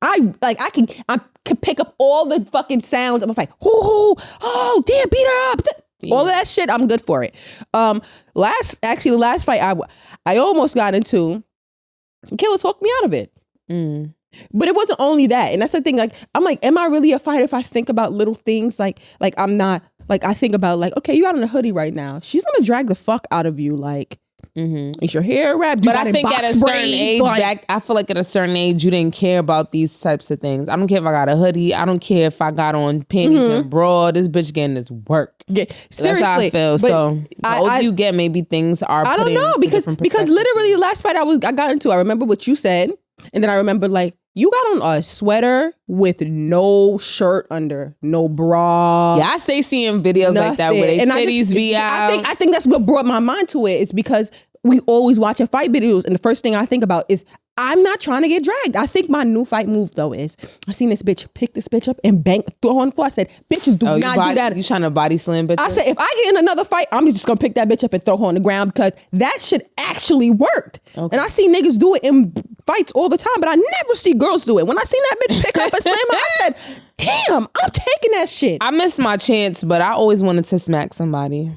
I can pick up all the fucking sounds of a fight. Ooh, oh damn, beat her up. Yeah. All of that shit, I'm good for it. The last fight I almost got into, Kayla talked me out of it. But it wasn't only that. And that's the thing, like, I'm like, am I really a fighter if I think about little things? Like I'm not, like, I think about, like, okay, you out in a hoodie right now. She's gonna drag the fuck out of you, like, is your hair wrapped? But I think at a certain age, I feel like at a certain age, you didn't care about these types of things. I don't care if I got a hoodie. I don't care if I got on panties and bra. This bitch getting this work. Yeah, seriously. That's how I feel. So the older you get, maybe things are. I don't know because literally the last fight I got into, I remember what you said, and then I remember, like, you got on a sweater with no shirt under, no bra. Yeah, I stay seeing videos like that where they titties be out. I think that's what brought my mind to it, is because we always watching fight videos, and the first thing I think about is, I'm not trying to get dragged. I think my new fight move, though, is I seen this bitch pick this bitch up and throw her on the floor. I said, bitches do not do that. You trying to body slam bitches? I said, if I get in another fight, I'm just going to pick that bitch up and throw her on the ground, because that shit actually worked. Okay. And I see niggas do it in fights all the time, but I never see girls do it. When I seen that bitch pick up and slam her, I said, damn, I'm taking that shit. I missed my chance, but I always wanted to smack somebody.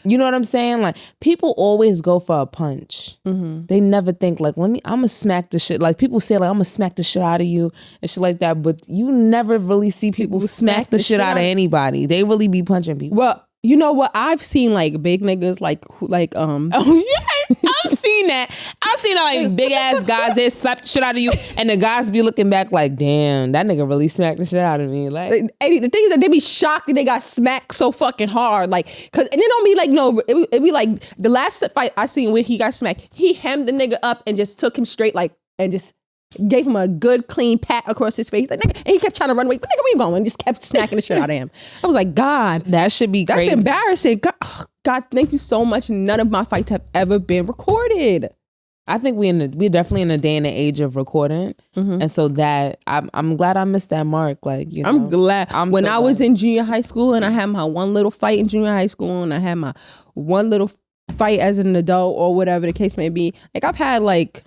You know what I'm saying? Like, people always go for a punch. They never think, like, I'm gonna smack the shit. Like, people say, like, I'm gonna smack the shit out of you and shit like that. But you never really see people smack the shit out of anybody. They really be punching people. Well, you know what? I've seen, like, big niggas, Oh, yeah. I've seen that. I've seen, like, big ass guys, they slap the shit out of you, and the guys be looking back like, damn, that nigga really smacked the shit out of me. Like, the thing is that they be shocked that they got smacked so fucking hard. Like, and it don't be like, no, it be like, the last fight I seen when he got smacked, he hemmed the nigga up and just took him straight, like, and just gave him a good clean pat across his face. Like, nigga, and he kept trying to run away. But nigga, where you going? And just kept smacking the shit out of him. I was like, God, that should be crazy. That's embarrassing. God, thank you so much. None of my fights have ever been recorded. I think we're definitely in a day and an age of recording, and so that I'm glad I missed that mark. Like, you know, I'm glad. When I was in junior high school and I had my one little fight in junior high school and I had my one little fight as an adult or whatever the case may be. Like, I've had, like.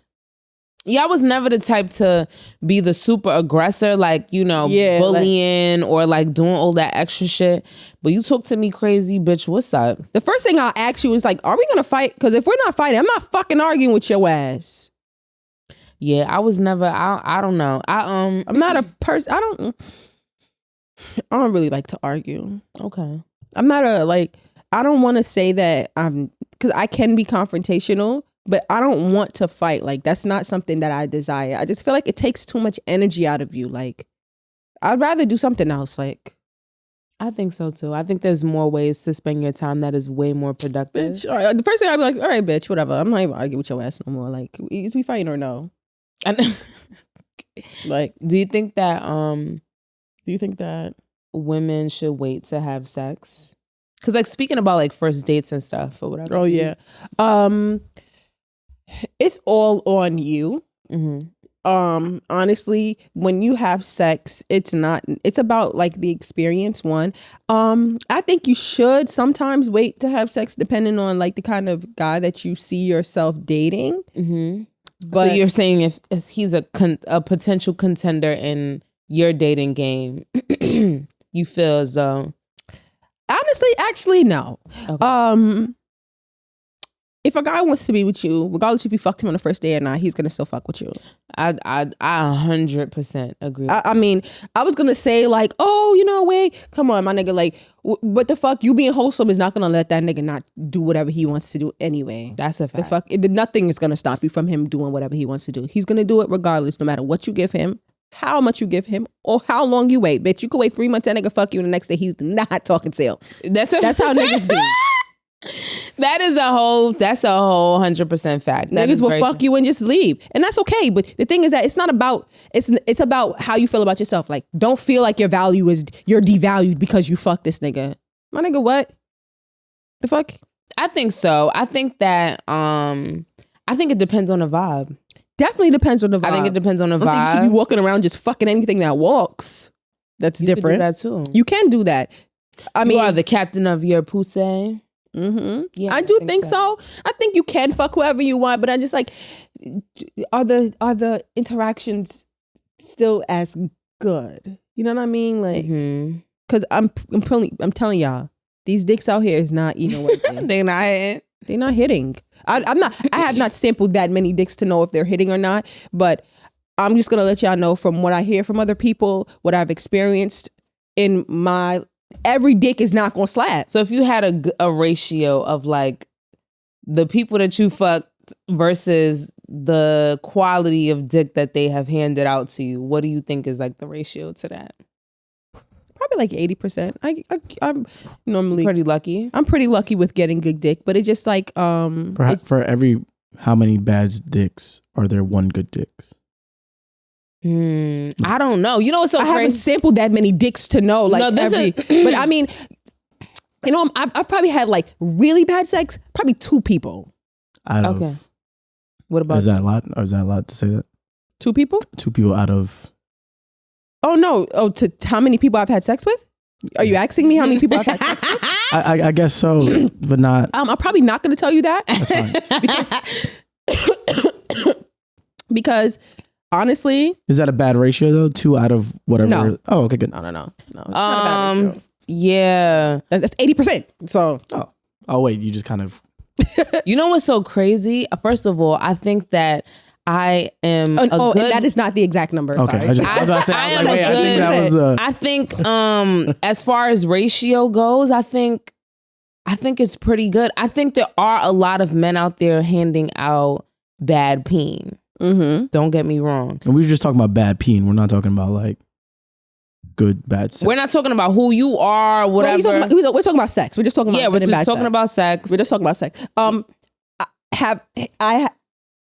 Yeah, I was never the type to be the super aggressor, like, you know, bullying or like doing all that extra shit. But you talk to me crazy, bitch, what's up? The first thing I'll ask you is, like, are we going to fight? Because if we're not fighting, I'm not fucking arguing with your ass. Yeah, I was never, I don't know. I'm not a person, I don't really like to argue. Okay. I'm not I don't want to say that because I can be confrontational. But I don't want to fight. Like, that's not something that I desire. I just feel like it takes too much energy out of you. Like, I'd rather do something else. Like, I think so too. I think there's more ways to spend your time that is way more productive. Bitch, the first thing I'd be like, all right, bitch, whatever. I'm not even arguing with your ass no more. Like, is we fighting or no? Like, do you think that women should wait to have sex? Because, like, speaking about, like, first dates and stuff or whatever. Oh yeah. It's all on you. Honestly, when you have sex, it's about, like, the experience. One, I think you should sometimes wait to have sex depending on, like, the kind of guy that you see yourself dating. But so you're saying if he's a potential contender in your dating game, you feel as though. Honestly, actually, no. Okay. If a guy wants to be with you, regardless if you fucked him on the first day or not, he's gonna still fuck with you. I 100% agree. I mean, I was gonna say, like, oh, you know, wait, come on, my nigga, like, what the fuck? You being wholesome is not gonna let that nigga not do whatever he wants to do anyway. That's a fact. The fuck, nothing is gonna stop you from him doing whatever he wants to do. He's gonna do it regardless, no matter what you give him, how much you give him, or how long you wait. Bitch, you could wait 3 months, that nigga fuck you, and the next day he's not talking sale. That's how niggas be. That's a whole 100% fact. Niggas will fuck you and just leave, and that's okay. But the thing is that it's not about it's about how you feel about yourself. Like, don't feel like you're devalued because you fucked this nigga. My nigga, what the fuck? I think so. I think that I think it depends on the vibe. Definitely depends on the vibe. I think it depends on the vibe. I think you should be walking around just fucking anything that walks. That's different. You can do that too. You can do that. I mean, you are the captain of your Poussay. Mm-hmm. Yeah, I do think so. I think you can fuck whoever you want, but I'm just like, are the interactions still as good? You know what I mean? Like, because I'm telling y'all, these dicks out here is not even working. They're not hitting. They're not hitting. I have not sampled that many dicks to know if they're hitting or not, but I'm just gonna let y'all know from what I hear from other people, what I've experienced in my. Every dick is not gonna slap. So if you had a ratio of like the people that you fucked versus the quality of dick that they have handed out to you, what do you think is like the ratio to that? Probably like 80%. I'm normally pretty lucky. I'm pretty lucky with getting good dick, but it's just like perhaps for every how many bad dicks are there one good dicks? I don't know. You know what's so crazy? I haven't sampled that many dicks to know. Like, but I mean, you know, I've probably had like really bad sex. Probably 2 people. Okay. What about? Is that a lot? Or is that a lot to say that? 2 people? 2 people out of. Oh no! Oh, to how many people I've had sex with? Are you asking me how many people I've had sex with? I guess so, but not. I'm probably not going to tell you that. That's fine. because honestly, is that a bad ratio though? 2 out of whatever. No. Oh, okay, good. No. It's not a bad ratio. Yeah, that's 80%. So. Oh wait, you just kind of. You know what's so crazy? First of all, I think that I am and that is not the exact number. Okay, sorry. I think as far as ratio goes, I think it's pretty good. I think there are a lot of men out there handing out bad peen. Mm-hmm. Don't get me wrong. And we were just talking about bad peen. We're not talking about like good bad sex. We're not talking about who you are, whatever. We're talking about sex. We're just talking about we're just talking about sex. We're just talking about sex.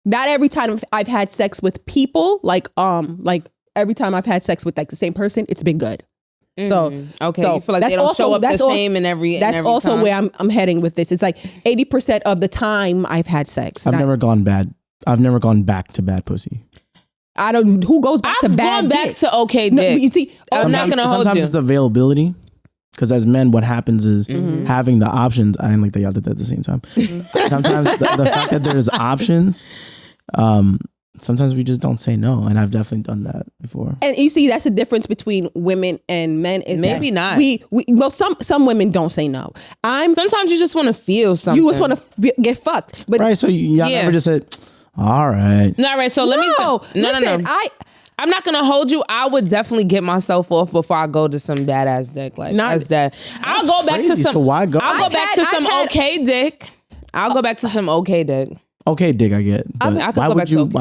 Not every time I've had sex with people, like every time I've had sex with like the same person, it's been good. So okay, so you feel like they don't show up the same in every. That's also time. where I'm heading with this. It's like 80% of the time I've had sex. I've never gone bad. I've never gone back to bad pussy. I don't. Who goes back to bad? I've gone back to okay dick. No, you see, I'm not gonna hold you. Sometimes it's the availability. Because as men, what happens is having the options. I didn't like that y'all did that at the same time. Sometimes the fact that there's options, sometimes we just don't say no. And I've definitely done that before. And you see, that's the difference between women and men. Is maybe not. Well, some women don't say no. Sometimes you just want to feel something. You just want to get fucked. But right. So y'all never just said, all right. No, right. So let me say, no. I'm not gonna hold you. I would definitely get myself off before I go to some badass dick. Like that's that. I'll go back to some. So why go? I'll go back to some okay dick. I'll go back to some okay dick. Okay, dick, I get. But why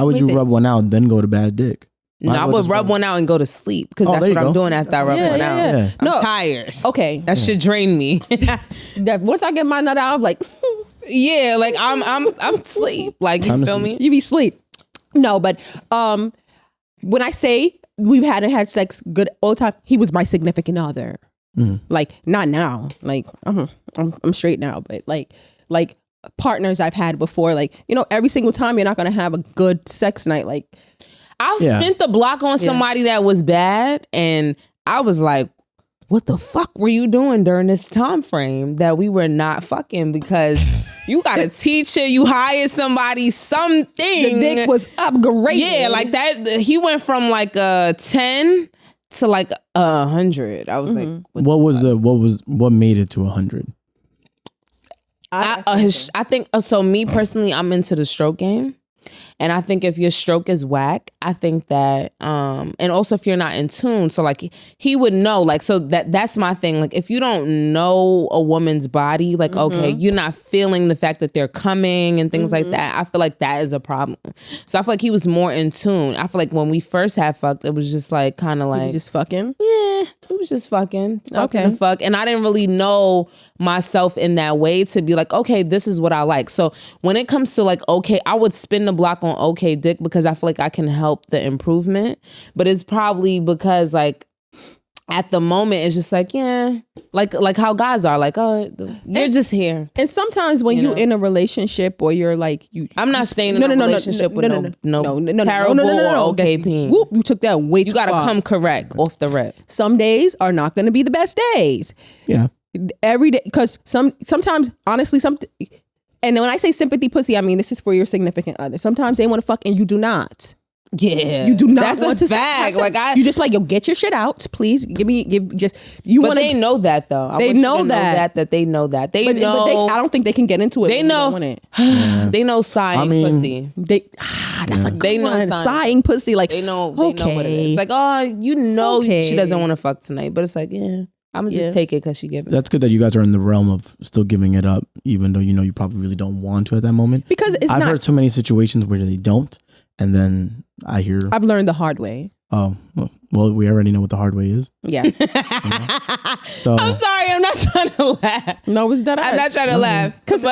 would you rub one out and then go to bad dick? No, I would rub one out and go to sleep because that's what I'm doing after I rub one out. Yeah. I'm tired. Okay, that should drain me. Once I get my nut out, I'm like, yeah, like I'm sleep. Like you feel me? You be sleep. No, but when I say we've had sex good all the time, he was my significant other. Like not now. Like I'm straight now, but like partners I've had before, like, you know, every single time you're not gonna have a good sex night. Like I spent the block on somebody that was bad, and I was like, what the fuck were you doing during this time frame that we were not fucking? Because you got a teacher, you hired somebody, something. The dick was upgraded. Yeah, like that. He went from like a 10 to like 100. I was like, what made it to 100? I think so. Me personally, I'm into the stroke game. And I think if your stroke is whack, I think that, and also if you're not in tune, so like he would know, like, so that's my thing. Like if you don't know a woman's body, like, okay, you're not feeling the fact that they're coming and things like that. I feel like that is a problem. So I feel like he was more in tune. I feel like when we first had fucked, it was just like, kind of like. Just fucking? Yeah, it was just fucking. Okay. And fuck. And I didn't really know myself in that way to be like, okay, this is what I like. So when it comes to like, okay, I would spin the block on okay dick because I feel like I can help the improvement, but it's probably because like at the moment, it's just like, yeah, like how guys are, like, oh, you're just here. And sometimes when you're in a relationship or you're like, I'm not staying in a relationship with no terrible or okay peen. Whoop, you took that way too far. You gotta come correct off the rip. Some days are not going to be the best days. Yeah. Every day, because sometimes, honestly, and when I say sympathy pussy, I mean this is for your significant other. Sometimes they want to fuck and you do not. Yeah, you do not that's want a to fact. you just like, yo, get your shit out, please. But they know that though. They know that. They know that. They know. But I don't think they can get into it. They know. They know sighing pussy. That's a good one. Sighing pussy. Like they know. They know what it is. Like, oh, she doesn't want to fuck tonight, but it's like, yeah, I'm gonna just take it because she giving. That's good that you guys are in the realm of still giving it up, even though you probably really don't want to at that moment. Because I've heard so many situations where they don't, and then I've learned the hard way. Oh, well, we already know what the hard way is. Yeah. So, I'm sorry, I'm not trying to laugh. No, it's that I'm not trying to laugh. Because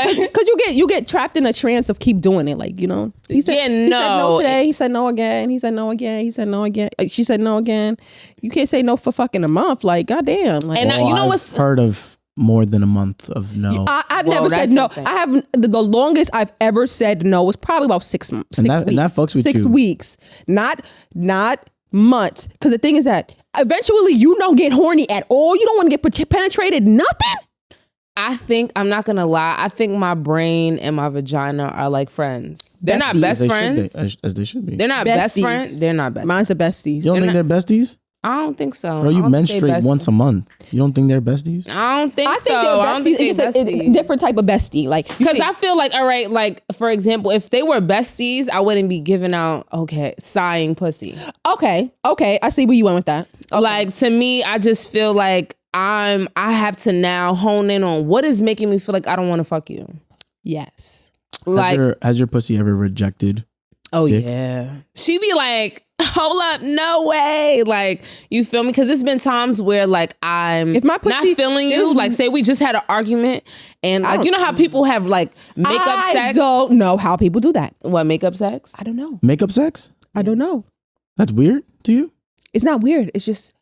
you get trapped in a trance of keep doing it. Like, he said no today. He said no again. He said no again. He said no again. She said no again. You can't say no for fucking a month. Like, goddamn. Like, and I've heard of more than a month of no. I've never said no. Insane. I haven't. The longest I've ever said no was probably about 6 months. And that fucks with 6 you. weeks. Not months. Because the thing is that eventually you don't get horny at all. You don't want to get penetrated. Nothing. I think, I'm not gonna lie, I think my brain and my vagina are like friends. They're not best friends. As they should be. They're not best friends. They're not best. Mine's the besties. You don't think they're besties? I don't think so. Bro, you menstruate once a month. You don't think they're besties? I don't think so. I think they're besties. It's just a different type of bestie. Like, because I feel like, all right, like, for example, if they were besties, I wouldn't be giving out, sighing pussy. Okay. I see where you went with that. Okay. Like, to me, I just feel like I have to now hone in on what is making me feel like I don't want to fuck you. Yes. Like, has your pussy ever rejected? Oh, dick? Yeah. She be like, hold up, no way. Like, you feel me? Because there's been times where, like, I'm not feeling you. Like, say we just had an argument and, like, you know how people have, like, makeup sex? I don't know how people do that. What, makeup sex? I don't know. Makeup sex? I don't know. That's weird to you? It's not weird. It's just.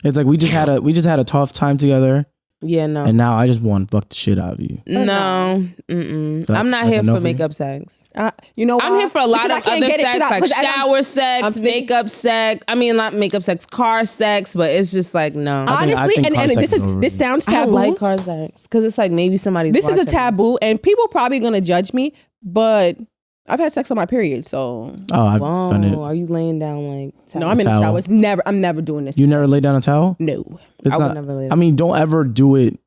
It's like we just had a tough time together. Yeah, no. And now I just want to fuck the shit out of you. No. So I'm not here for makeup sex. You know what? I'm here for a lot of other sex, like shower sex, makeup sex. I mean, not makeup sex, car sex, but it's just like, no. Honestly, and this sounds taboo. I like car sex because it's like maybe somebody's This is a taboo and people probably going to judge me, but I've had sex on my period, so. Oh, I've done it. Are you laying down like No, I'm in the shower. I'm never doing this. You never lay down a towel? No. I would never lay down. I mean, don't ever do it.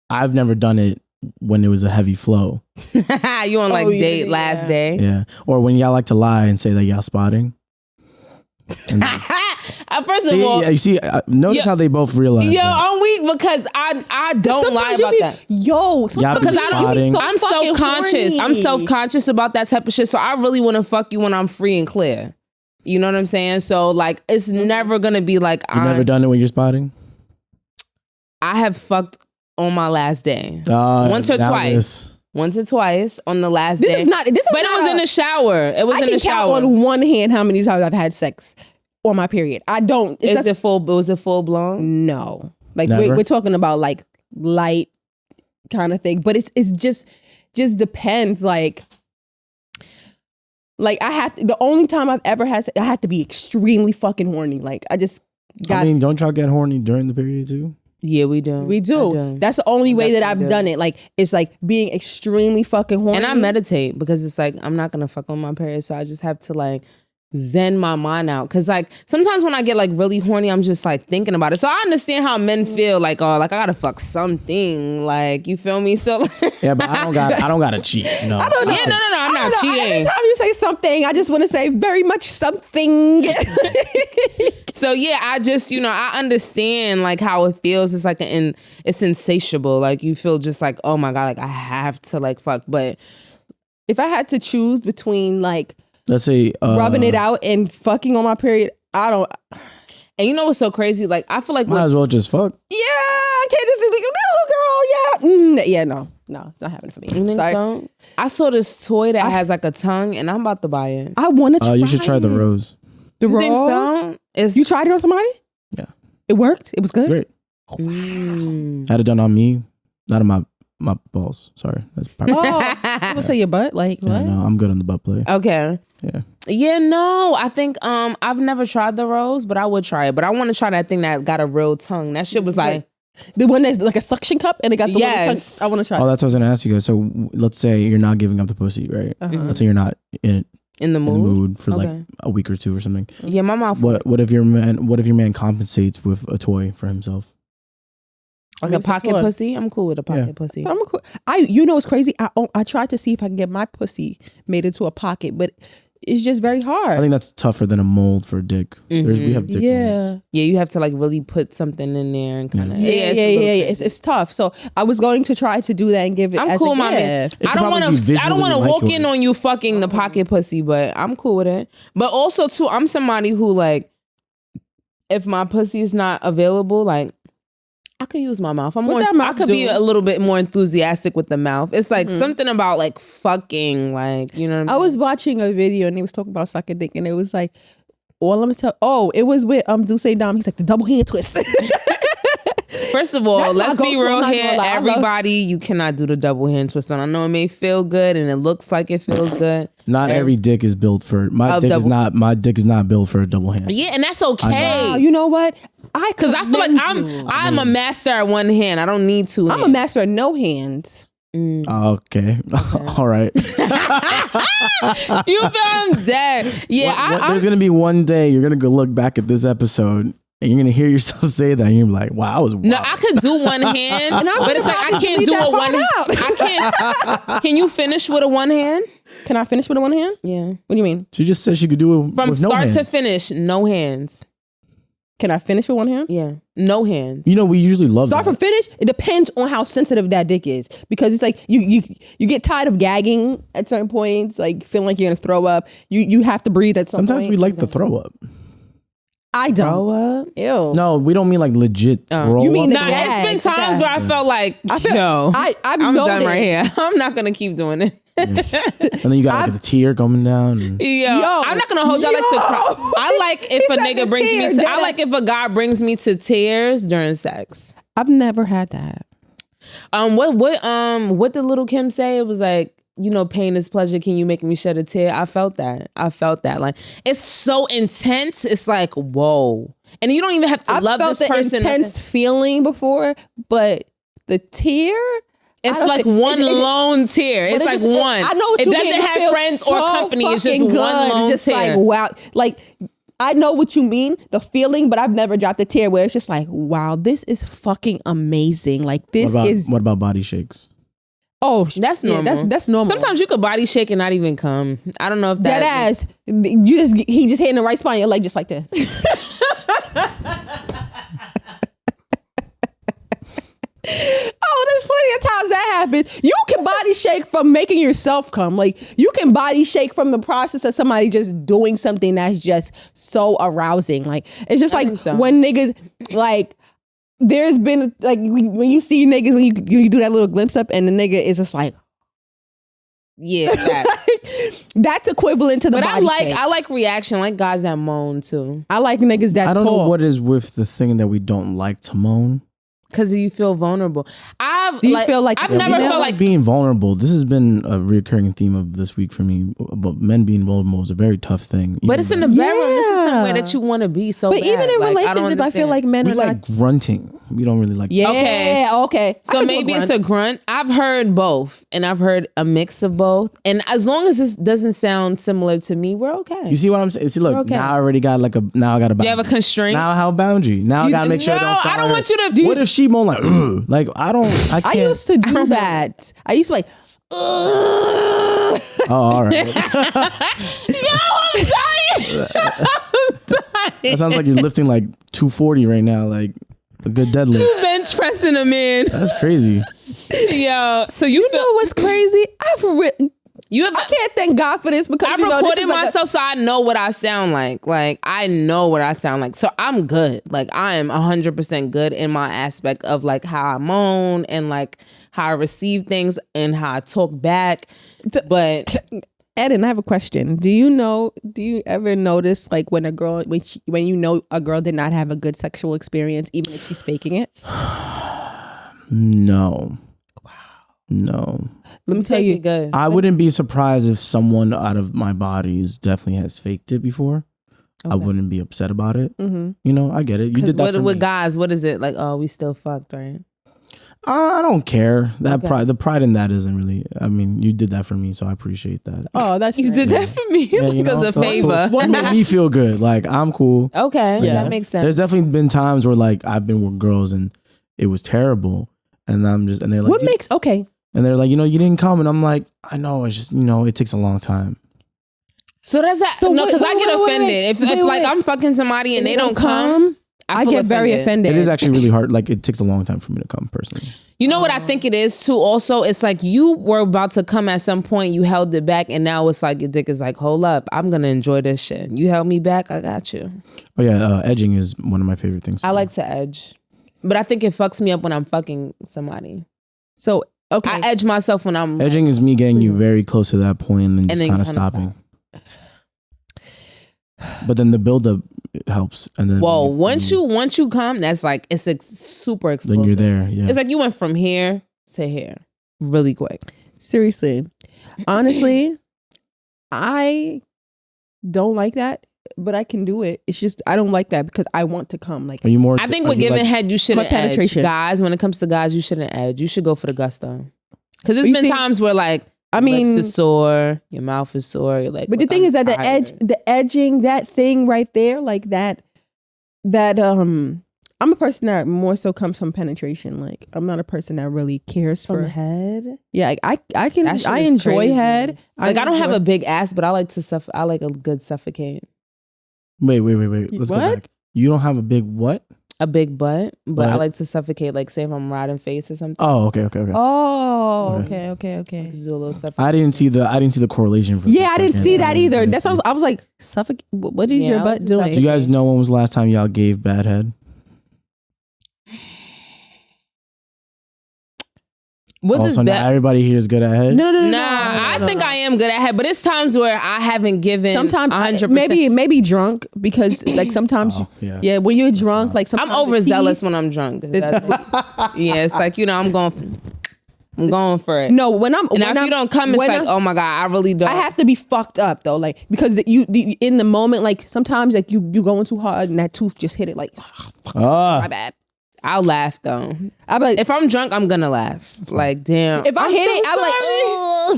I've never done it when it was a heavy flow. You on like date last day? Yeah. Or when y'all like to lie and say that y'all spotting. First of all, you see, notice how they both realize. Yo, I'm weak because I don't lie about that. Because I'm self-conscious. I'm self-conscious about that type of shit. So I really want to fuck you when I'm free and clear. You know what I'm saying? So like, it's never gonna be like you never done it when you're spotting. I have fucked on my last day, once or twice. Once or twice on the last day. But it was in the shower. It was in the shower. I can count on one hand how many times I've had sex on my period. I don't. Was it full blown? No. Like we're talking about like light kind of thing. But it's just depends. Like I have to, the only time I've ever had sex, I have to be extremely fucking horny. Like I just got. I mean, don't y'all get horny during the period too? Yeah, we do. We do. That's the only way that I've done it. Like, it's like being extremely fucking horny. And I meditate because it's like, I'm not going to fuck on my period. So I just have to like zen my mind out. Cause like sometimes when I get like really horny, I'm just like thinking about it. So I understand how men feel like, oh, like I gotta fuck something. Like, you feel me? So yeah, but I don't gotta cheat. No. I don't know. Yeah, no, I'm not cheating. Every time you say something, I just want to say very much something. So yeah, I just, I understand like how it feels. It's like it's insatiable. Like you feel just like, oh my God, like I have to like fuck. But if I had to choose between like, let's say rubbing it out and fucking on my period, I don't. And you know what's so crazy? Like I feel like might as well just fuck. Yeah, I can't just be like, no, girl, yeah, no, it's not happening for me. You think so? I saw this toy that has like a tongue, and I'm about to buy it. I want to try. You should try the rose. The you rose? Think so? You tried it on somebody? Yeah. It worked? It was good? Great. Had it done on me, not on my balls. Sorry. That's perfect. I would say your butt. Like, what? Yeah, no, I'm good on the butt play. Okay. Yeah. Yeah, no, I think I've never tried the rose, but I would try it. But I want to try that thing that got a real tongue. That shit was like the one that's like a suction cup and it got the little tongue. I want to try. Oh, that's what I was gonna ask you guys. So let's say you're not giving up the pussy, right? Let's say you're not in the mood for like a week or two or something. Yeah, my mouth. What if your man compensates with a toy for himself? Like a pocket pussy? I'm cool with a pocket pussy. You know what's crazy? I tried to see if I can get my pussy made into a pocket, but it's just very hard. I think that's tougher than a mold for a dick. We have dick molds. Yeah, you have to like really put something in there and kind of It's tough. So I was going to try to do that and give it. I'm cool, my man. I don't want to walk in on you fucking the pocket pussy, but I'm cool with it. But also too, I'm somebody who like, if my pussy is not available, like. I could use my mouth. I could be a little bit more enthusiastic with the mouth. It's like something about like fucking, like, you know what I mean? I was watching a video and he was talking about sucking dick and it was like, it was with Poussay Dom. He's like the double hand twist. First of all, let's be real here. Everybody, you cannot do the double hand twist on. I know it may feel good and it looks like it feels good. Not every dick is built for my dick is not built for a double hand. Yeah, and that's okay. You know what? Because I feel like I'm a master at one hand. I don't need two. I'm a master at no hands. Okay. All right. You feel I'm dead. Yeah. There's gonna be one day you're gonna go look back at this episode. And you're gonna hear yourself say that, and you're like, "Wow, I was wild." No, I could do one hand, but it's like I can't do a one. I can't. Can you finish with a one hand? Can I finish with a one hand? Yeah. What do you mean? She just said she could do it from with no start hands. to finish, no hands. Can I finish with one hand? Yeah, no hands. You know, we usually love start that. from finish. It depends on how sensitive that dick is, because it's like you get tired of gagging at certain points, like feeling like you're gonna throw up. You have to breathe at some point. Sometimes we like to throw up. I don't. Throw up? Ew. No, we don't mean like legit throw you mean up. the it's been times where I felt like, I'm done right here. I'm not gonna keep doing it. And then you got like a tear coming down. And I'm not gonna hold y'all like to cry. I like if a nigga brings me to. I like if a guy brings me to tears during sex. I've never had that. What did Little Kim say? It was like, you know, pain is pleasure. Can you make me shed a tear? I felt that. Like, it's so intense. It's like, whoa. And you don't even have to love this person. I've felt the intense feeling before, but the tear, it's like one lone tear. It's like one. I know what you mean. It doesn't have friends or company. It's just one lone just tear. Like, wow. Like, I know what you mean, the feeling, but I've never dropped a tear where it's just like, wow, this is fucking amazing. Like, What about body shakes? Oh, that's normal. That's normal. Sometimes you could body shake and not even come. I don't know if that ass. He just hitting the right spot in your leg just like this. Oh, there's plenty of times that happens. You can body shake from making yourself come. Like, you can body shake from the process of somebody just doing something that's just so arousing. Like, it's just like when niggas like. There's been like when you see niggas when you do that little glimpse up and the nigga is just like, yeah, that's equivalent to the body shake. I like reaction, like guys that moan too. I like niggas that I don't talk. know what is with the thing that we don't like to moan. Because you feel vulnerable. I've never felt like being vulnerable. This has been a recurring theme of this week for me. But men being vulnerable is a very tough thing. But it's in the bedroom. This is somewhere that you want to be so bad. But even in relationships, I feel like men are like grunting. We don't really like. Yeah. Okay. So maybe it's a grunt. I've heard both, and I've heard a mix of both. And as long as this doesn't sound similar to me, we're okay. You see what I'm saying? See, look, now I already got now I got a boundary. You have a constraint. Now I have a boundary. Now I gotta make sure. I don't want you to do. What if she moan like I can't. I used to do that. I used to like. Oh, all right. Yo, I'm dying. That sounds like you're lifting like 240 right now, like a good deadlift. You bench pressing a man. That's crazy. Yo, so you know what's crazy? I can't thank God for this because I've recorded myself so I know what I sound like. Like, I know what I sound like. So I'm good. Like, I am 100% good in my aspect of like how I moan and like how I receive things and how I talk back. But Eden, I have a question. Do you ever notice like when a girl, when you know a girl did not have a good sexual experience, even if she's faking it? No. Wow. No. Let me tell you. Good. I wouldn't be surprised if someone out of my bodies definitely has faked it before. Okay. I wouldn't be upset about it. Mm-hmm. You know, I get it. You did that for with me. guys, what is it? Like, oh, we still fucked, right? I don't care. That pride, the pride in that isn't really. I mean, you did that for me, so I appreciate that. Oh, that's you did that for me because of favor. What made me feel good? Like I'm cool. Okay, that makes sense. There's definitely been times where like I've been with girls and it was terrible, and they're like, what makes okay? And they're like, you didn't come, and I'm like, I know, it's just it takes a long time. So does that? So no, because I get offended if like I'm fucking somebody and they don't come. I get very offended. It is actually really hard. Like it takes a long time for me to come personally. You know what I think it is too? Also, it's like you were about to come at some point, you held it back, and now it's like your dick is like, hold up, I'm gonna enjoy this shit. You held me back, I got you. Oh yeah, edging is one of my favorite things. I like to edge, but I think it fucks me up when I'm fucking somebody. So okay, I edge myself when I'm edging is me getting you very close to that point and then just kind of stopping. But then the buildup helps, and then once you come, that's like it's super explosive. Then you're there. Yeah, it's like you went from here to here really quick. Seriously, honestly, I don't like that, but I can do it. It's just I don't like that because I want to come. Like, are you more? I think with giving head, you shouldn't penetration. Edge. Guys, when it comes to guys, you shouldn't edge. You should go for the gusto. Because there's been times where like. I mean, lips is sore, your mouth is sore. You're like, but the thing is that the edging, that thing right there, like that. I'm a person that more so comes from penetration. Like I'm not a person that really cares from head. Yeah, I enjoy crazy. Head. I don't have a big ass, but I like to I like a good suffocate. Wait. Let's go back. You don't have a big what? A big butt, but I like to suffocate. Like, say if I'm riding face or something. Oh, okay. Oh, okay. Do a little suffocate. I didn't see the correlation for. Yeah, I didn't see that either. That's what I was like, suffocate. What is your butt doing? Do you guys know when was the last time y'all gave bad head? What does now everybody here is good at head? No. I think I am good at head, but it's times where I haven't given. Sometimes 100%. Maybe drunk because like sometimes when you're drunk, like sometimes I'm overzealous when I'm drunk. It's like I'm going for it. No, if you don't come, it's like, oh my god, I really don't. I have to be fucked up though, like because in the moment, like sometimes like you going too hard and that tooth just hit it, like my bad. I'll laugh though. I'll be like, if I'm drunk, I'm gonna laugh. Like, damn. If I hit it, I'm like,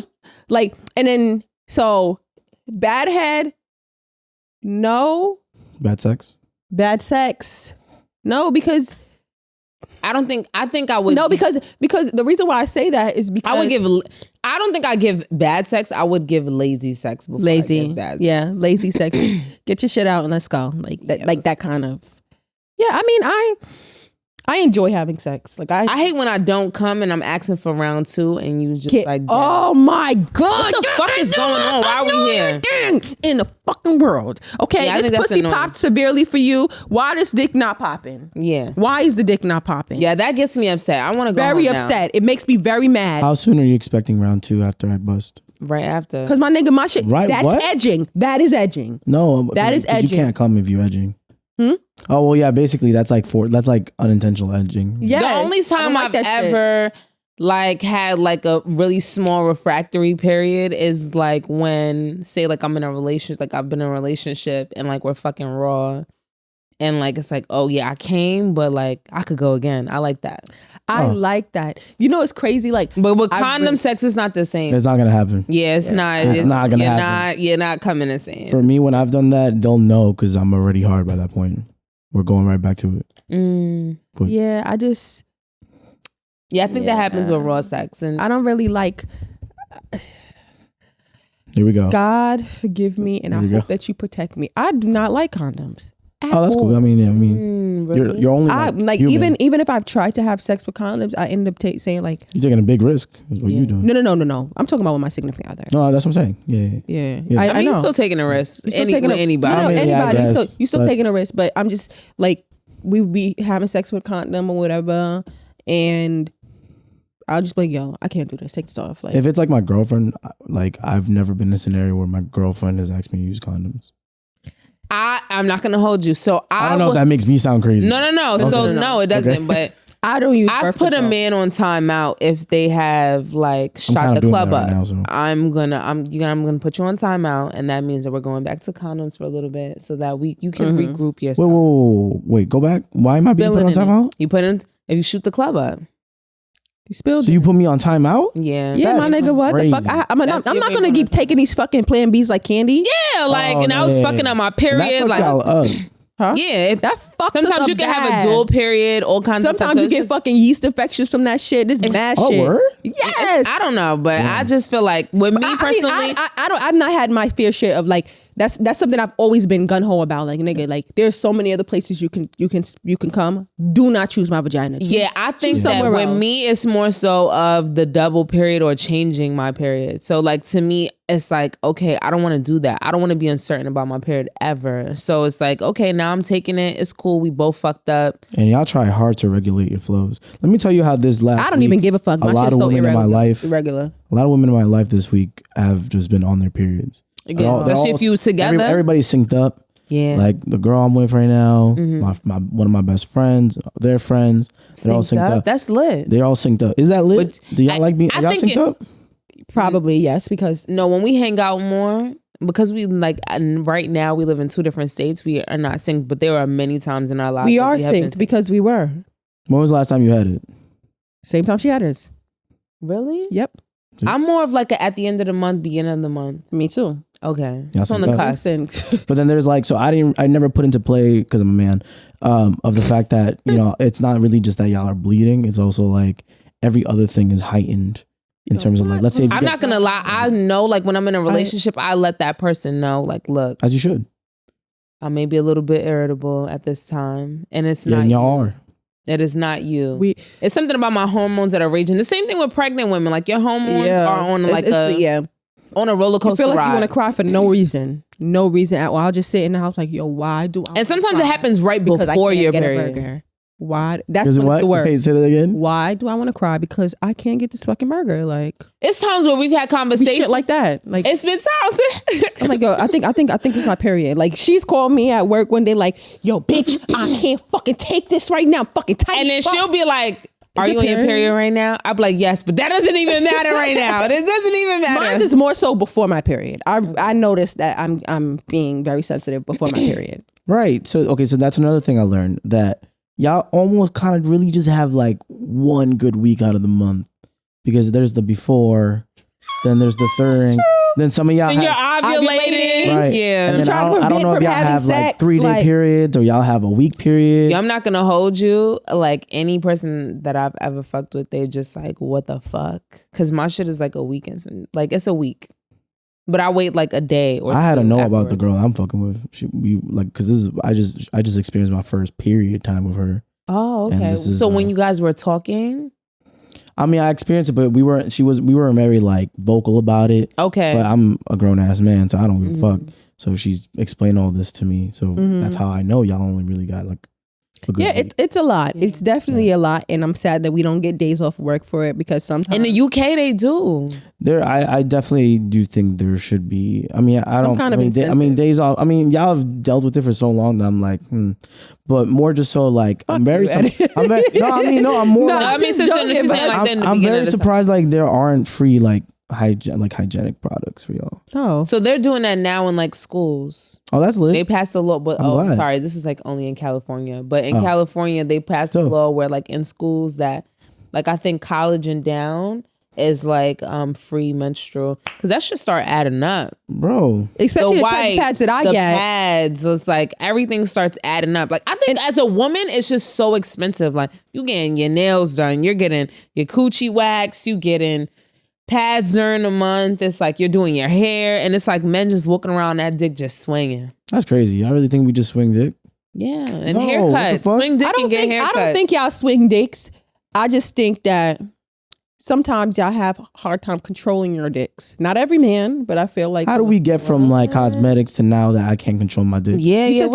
ugh. Like, and then so bad head, no. Bad sex, no, because I think I would. No, because the reason why I say that is because I don't think I give bad sex. I would give lazy sex before I give bad sex. Lazy sex. Get your shit out and let's go. Like that, like that kind of. Yeah, I mean, I enjoy having sex. Like I hate when I don't come and I'm asking for round 2 and you just like. Oh my god! What the fuck is going on? Why are we here? In the fucking world? Okay, this pussy popped severely for you. Why this dick not popping? Yeah. Why is the dick not popping? Yeah, that gets me upset. I want to go very home upset. Now. It makes me very mad. How soon are you expecting round 2 after I bust? Right after. Because my nigga, my shit. Right. That's what? edging. That is edging. No, that is edging. You can't come if you edging. Oh well, yeah. Basically, that's like unintentional edging. Yeah. The only time I've ever like had like a really small refractory period is like when, say, like I'm in a relationship, like I've been in a relationship and like we're fucking raw, and like it's like, oh yeah, I came, but like I could go again. I like that. I like that. You know, it's crazy. Like, but with condom sex, it's not the same. It's not gonna happen. Yeah, it's not. It's not gonna happen. You're not coming the same. For me, when I've done that, they'll know because I'm already hard by that point. We're going right back to it. Yeah, I just. Yeah, I think that happens with raw sex, and I don't really like. Here we go. God forgive me, and I hope that you protect me. I do not like condoms. Oh, that's cool. I mean, really? you're only like even if I've tried to have sex with condoms, I end up saying like you're taking a big risk. Is what you doing? No. I'm talking about with my significant other. No, that's what I'm saying. Yeah. I mean, you're still taking a risk. Anybody. Anybody. You still taking a risk, but I'm just like we be having sex with condom or whatever, and I'll just be like, yo, I can't do this. Take this off. Like, if it's like my girlfriend, like I've never been in a scenario where my girlfriend has asked me to use condoms. I'm not gonna hold you. So I don't know if that makes me sound crazy. No. Okay. So no, it doesn't. Okay. But I don't use. I've put a man on timeout if they have like shot the club up. Right now, so. I'm gonna put you on timeout, and that means that we're going back to condoms for a little bit, so that you can regroup yourself. Wait, go back. Why am I being put on timeout? You put in if you shoot the club up. You spilled. So you put me on timeout? Yeah. Yeah, my nigga. What the fuck? I'm not gonna keep taking these fucking Plan Bs like candy. Yeah, like, and I was fucking on my period. That like, y'all up. Huh? Yeah, that fucks us sometimes up you can bad. have a dual period, all kinds of stuff. Sometimes you get fucking yeast infections from that shit. This mad shit. Word? Yes. I don't know, but I just feel like with me personally, I've not had my fair share of like that's something I've always been gun ho about. Like nigga, like there's so many other places you can come. Do not choose my vagina. Yeah, I think that with me it's more so of the double period or changing my period. So like to me, it's like, okay, I don't want to do that. I don't want to be uncertain about my period ever. So it's like, okay, now I'm taking it. It's cool. We both fucked up. And y'all try hard to regulate your flows. Let me tell you how this last I don't even give a fuck. A lot of women in my life, irregular. A lot of women in my life this week have just been on their periods. Yeah, especially if you together. Everybody's synced up. Yeah. Like the girl I'm with right now, my one of my best friends, their friends, they're all synced up. That's lit. They're all synced up. Is that lit? Do y'all like me? Are y'all synced up? Probably yes, because no, when we hang out more, because we like right now we live in 2 different states, we are not synced, but there are many times in our lives we are synced because we were. When was the last time you had it? Same time she had hers. Really? Yep. I'm more of like at the end of the month, beginning of the month. Me too. Okay. It's on the cusp. But then there's like, so I never put into play, because I'm a man, of the fact that, you know, it's not really just that y'all are bleeding. It's also like every other thing is heightened in terms of like, let's say if I'm not gonna lie. I know like when I'm in a relationship, I let that person know, like, look. As you should. I may be a little bit irritable at this time. And it's not and y'all are. It is not you. It's something about my hormones that are raging. The same thing with pregnant women. Like your hormones are on like on a roller coaster ride. You feel like ride. you want to cry for no reason. No reason at all. I'll just sit in the house like, yo, why do I? And sometimes it happens right before your period. Why? That's when it's the worst. Hey, say that again. Why do I want to cry? Because I can't get this fucking burger. Like it's times where we've had conversations shit like that. Like it's been times. I'm like, yo, I think it's my period. Like she's called me at work one day, like, yo, bitch, I can't fucking take this right now. I'm fucking tight. And then she'll be like, are you on your period right now? I'll be like, yes, but that doesn't even matter right now. It doesn't even matter. Mine is more so before my period. I noticed that I'm being very sensitive before my period. Right. So so that's another thing I learned, that y'all almost kind of really just have like one good week out of the month, because there's the before, then there's the third, then some of y'all you're ovulating. Right. Yeah. And then I don't know if y'all have like 3-day periods or y'all have a week period. Yeah, I'm not gonna hold you. Like any person that I've ever fucked with, they're just like, what the fuck? Because my shit is like a week and like it's a week. But I wait like a day or I had to know afterwards. about the girl I'm fucking with. Because I just experienced my first period time with her. Oh, okay. So when you guys were talking, I mean, I experienced it, but we weren't very like vocal about it. Okay. But I'm a grown ass man, so I don't give a fuck. So she's explained all this to me. So that's how I know y'all only really got like a good week. It's a lot. It's definitely a lot, and I'm sad that we don't get days off work for it, because sometimes in the UK they do. I definitely do think there should be. I mean, days off. I mean, y'all have dealt with it for so long that I'm like, but more just so like I'm very surprised like there aren't free like hygienic products for y'all. Oh, so they're doing that now in like schools. Oh, that's lit. They passed a law, but sorry, this is like only in California. But in California, they passed a law where like in schools that, like I think college and down is like free menstrual, because that should start adding up, bro. Especially the type of pads that I get. Pads, it's like everything starts adding up. Like I think as a woman, it's just so expensive. Like you getting your nails done, you're getting your coochie wax, you getting pads during the month. It's like you're doing your hair, and it's like men just walking around that dick just swinging. That's crazy. I really think we just swing dick. Yeah, and haircuts. Swing dick and get haircuts. I don't think y'all swing dicks. I just think that sometimes y'all have a hard time controlling your dicks. Not every man, but I feel like. How do we get from like cosmetics to now that I can't control my dick? Yeah, you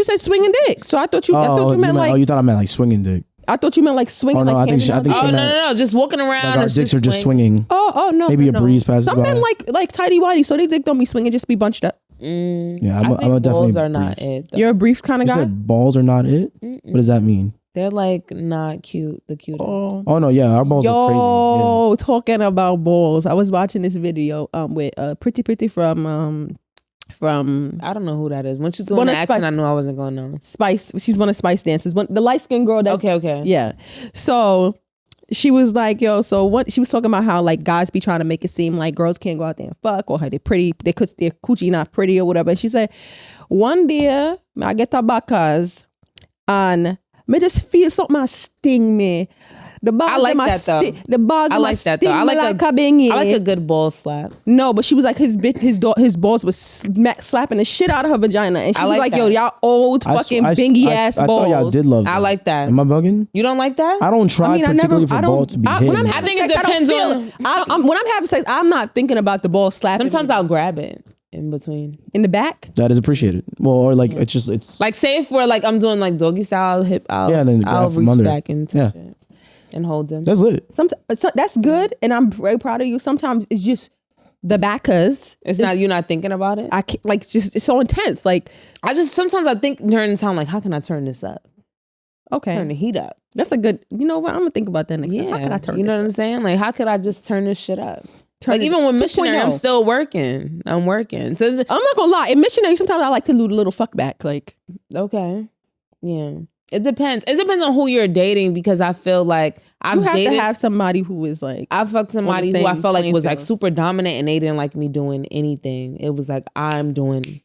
said swinging dick. So I thought you meant like. Oh, you thought I meant like swinging dick. I thought you meant like swinging. Oh, no, like I think she Oh, meant no. Just walking around. like our dicks are just swinging. Oh, no. Maybe no. a breeze passes Some by. men like tighty whitey, so they dick don't be swinging, just be bunched up. Yeah, I think balls definitely are not brief. it. Though. You're a brief kind of You guy? said balls are not it? What does that mean? They're like not cute. The cutest. Oh no, yeah, our balls are crazy. Yo, talking about balls. I was watching this video with Pretty from I don't know who that is. When she's doing One the of accent, Spice- I knew I wasn't going to know. Spice. She's one of Spice dancers. The light skinned girl. That, Okay. Yeah. So she was like, yo, so what? She was talking about how like guys be trying to make it seem like girls can't go out there and fuck, or how they're pretty, their coochie not pretty or whatever. And she said, one day I get tabacas and me just feel something sting me. The balls I like that though. The balls I like that though. I like a good ball slap. No, but she was like his balls was slapping the shit out of her vagina, and she was like, "Yo, y'all old fucking bingy ass balls." I thought y'all did love that. I like that. Am I bugging? You don't like that? I don't try particularly for balls to be hidden. When I'm having I think sex, it depends I don't feel on. it. when I'm having sex, I'm not thinking about the ball slapping. Sometimes me. I'll grab it in between. In the back. That is appreciated. Well, or like it's Like say if we're like I'm doing like doggy style, I'll then grab I'll from reach under. back and touch Yeah. it and hold them. that's lit. That's good, and I'm very proud of you. Sometimes it's just the backers. It's not you're not thinking about it. I can't, like just it's so intense. Like Sometimes I think during the time like how can I turn this up? okay, Turn the heat up. that's a good. You know what? I'm gonna think about that next time. Yeah, How can I turn? you know this what I'm up? saying? Like how could I just turn this shit up? Turn Like it even with 2.0. missionary, I'm still working. I'm working. So I'm not gonna lie. In missionary, sometimes I like to do the little fuck back. Like okay, yeah. It depends. It depends on who you're dating because I feel like I've you have dated. to have somebody who is like. I fucked somebody who I same felt like playing was like field. super dominant and they didn't like me doing anything. It was like I'm doing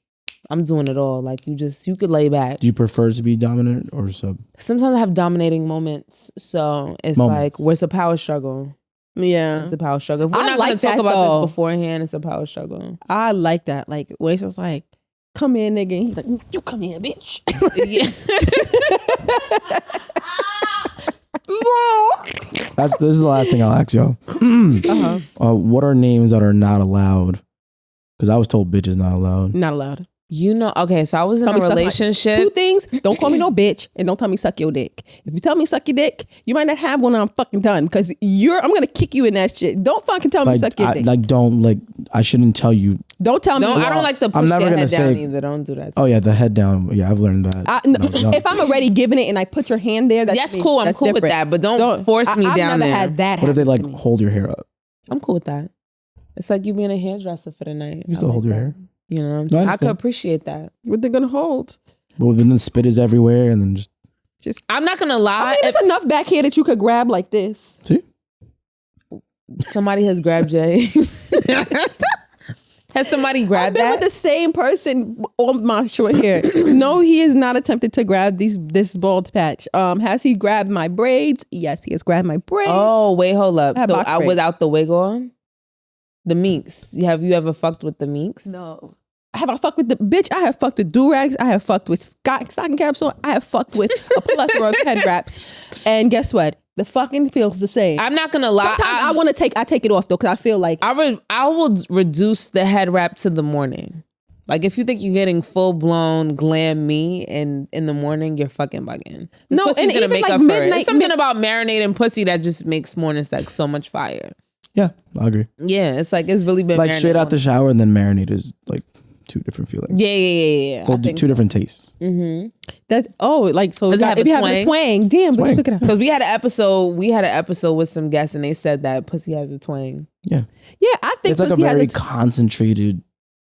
it all. Like you could lay back. Do you prefer to be dominant or sub? Sometimes I have dominating moments, so it's Moments. like it's a power struggle. Yeah, It's a power struggle. If we're I not like gonna talk that, about though. this beforehand. It's a power struggle. I like that. Like where it's just like, come here, nigga. And he's like, you come here, bitch. Yeah. This is the last thing I'll ask y'all. What are names that are not allowed? Because I was told bitch is not allowed. Not allowed. You know, okay, so I was in Tell a me suck my- relationship. Two things. Don't call me no bitch, and don't tell me suck your dick. If you tell me suck your dick, you might not have one. I'm fucking done because I'm gonna kick you in that shit. Don't fucking tell me suck your dick. I shouldn't tell you. Don't tell me. I don't like to push I'm never your gonna head down say- either. Don't do that. Oh yeah, the head down. Yeah, I've learned that. when I was young. If I'm already giving it and I put your hand there, That's cool. I'm cool with that, but don't force me I've down never there. had that. What if they happen like to me. hold your hair up? I'm cool with that. It's like you being a hairdresser for the night. You still hold your hair? You know what I'm No, saying? I I could understand. appreciate that. What they're gonna hold? Well, then the spit is everywhere, and then just I'm not gonna lie. I mean, it's enough back here that you could grab like this. see. Somebody has grabbed Jay. Has somebody I've grabbed been with that? the same person on my short hair. No, he has not attempted to grab this bald patch. Has he grabbed my braids? Yes, he has grabbed my braids. Oh, wait, hold up. I have So box braids. without the wig on? The minks. Have you ever fucked with the minks? No. Have I fucked with the bitch? I have fucked with do-rags. I have fucked with stocking caps on. I have fucked with a plethora of head wraps. And guess what? The fucking feels the same. I'm not gonna lie. Sometimes I take it off though because I feel like I will reduce the head wrap to the morning. Like if you think you're getting full blown glam me and in the morning, you're fucking bugging. This No, pussy's and gonna even make like up for it. midnight- It's something about marinating pussy that just makes morning sex so much fire. Yeah, I agree. Yeah, it's like it's really been Like straight out the marinated. shower and then marinate is like two different feelings. Yeah. Well, I think two different tastes. that's like so. Does it have a be having twang? Damn, Twang. bitch, look at that. because we had an episode with some guests and they said that pussy has a twang. Yeah, Yeah, I think it's like a pussy has very a concentrated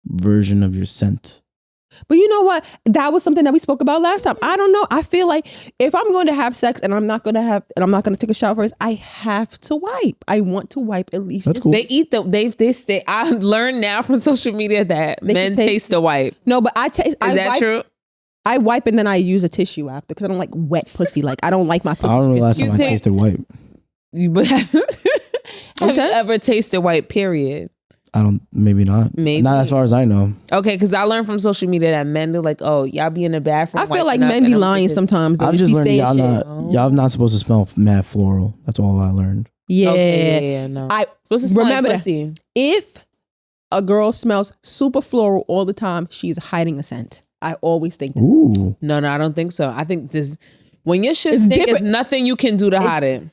version of your scent. But you know what? That was something that we spoke about last time. I don't know. I feel like if I'm going to have sex and I'm not going to take a shower first, I have to wipe. I want to wipe at least. That's cool. They eat they stay. I learned now from social media that They men can taste- taste the wipe. No, but I taste. Is I that wipe, true? I wipe and then I use a tissue after because I don't like wet pussy. Like I don't like my I pussy. don't know the last just- time I You taste- tasted white. Have you that? ever tasted white? Period. I don't. Maybe not. Maybe. Not as far as I know. Okay, because I learned from social media that men do like, oh, y'all be in the bathroom. I feel like wiping up, men be and I'm lying thinking, sometimes. Though. I've Just just be learned saying y'all shit. not not supposed to smell mad floral. That's all I learned. Yeah. Okay, yeah, no. I Supposed to smell remember like that. pussy. If a girl smells super floral all the time, she's hiding a scent. I always think that. Ooh. No, I don't think so. I think this. When your shit stink, it's nothing you can do to hide it.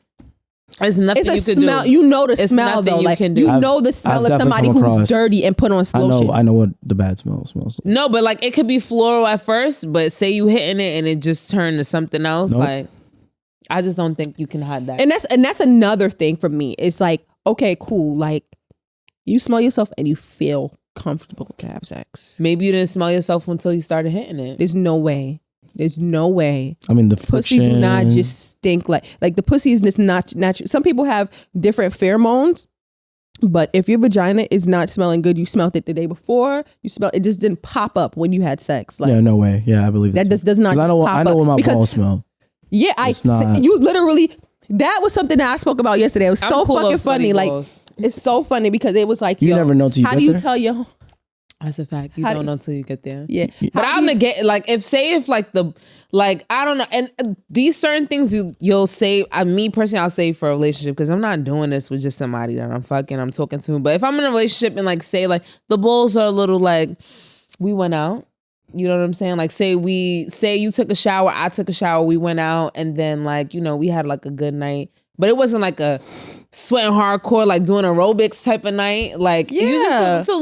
It's nothing you can smell. do. You know the smell though. Like you know the smell of somebody who's dirty and put on lotion. I know what the bad smell smells like. No, but like it could be floral at first, but say you hitting it and it just turned to something else. Nope. Like I just don't think you can hide that. And that's another thing for me. It's like, okay, cool. Like you smell yourself and you feel comfortable to have sex. Maybe you didn't smell yourself until you started hitting it. There's no way. There's no way. I mean, the friction. Pussy do not just stink like the pussy is just not natural. Some people have different pheromones, but if your vagina is not smelling good, you smelled it the day before. You smell it just didn't pop up when you had sex. Like, yeah, no way. Yeah, I believe that. Does not. I know what my balls smell. Yeah, you literally. That was something that I spoke about yesterday. It was so fucking funny. Like it's so funny because it was like you never know till you how get do you there? Tell your That's a fact. You don't know until you get there. Yeah. But I'll negate, like, if like I don't know. And these certain things you'll say, me personally, I'll say for a relationship, because I'm not doing this with just somebody that I'm talking to. But if I'm in a relationship and like, say like the balls are a little like, we went out. You know what I'm saying? Like say you took a shower, I took a shower, we went out, and then like, you know, we had like a good night. But it wasn't like a sweating hardcore, like doing aerobics type of night. Like it's a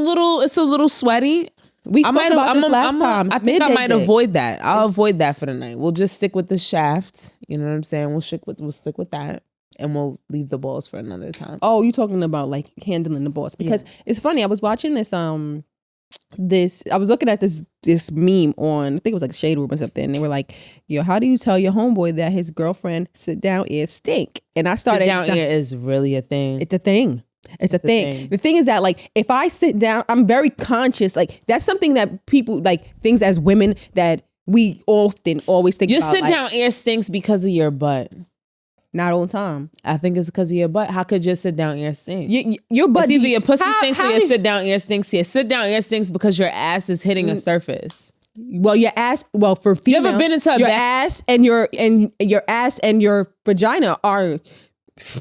little sweaty. We spoke about this last time. I think I might avoid that. I'll avoid that for the night. We'll just stick with the shaft. You know what I'm saying? We'll stick with that, and we'll leave the balls for another time. Oh, you talking about like handling the balls? Because it's funny. I was watching this. I was looking at this meme on, I think it was like Shade Room or something, and they were like, yo, how do you tell your homeboy that his girlfriend sit down ear stink? And I started, sit down ear is really a thing. It's a thing. It's a thing. The thing is that like if I sit down, I'm very conscious. Like that's something that people like, things as women that we often always think your about. Your sit down ear stinks because of your butt. Not all the time. I think it's because of your butt. How could your sit down ear stink? Your butt. It's either your pussy stinks or your sit down ear stinks. Your sit down ear stinks because your ass is hitting a surface. Well, your ass. Well, for female, you ever been into your ass and your ass and your vagina are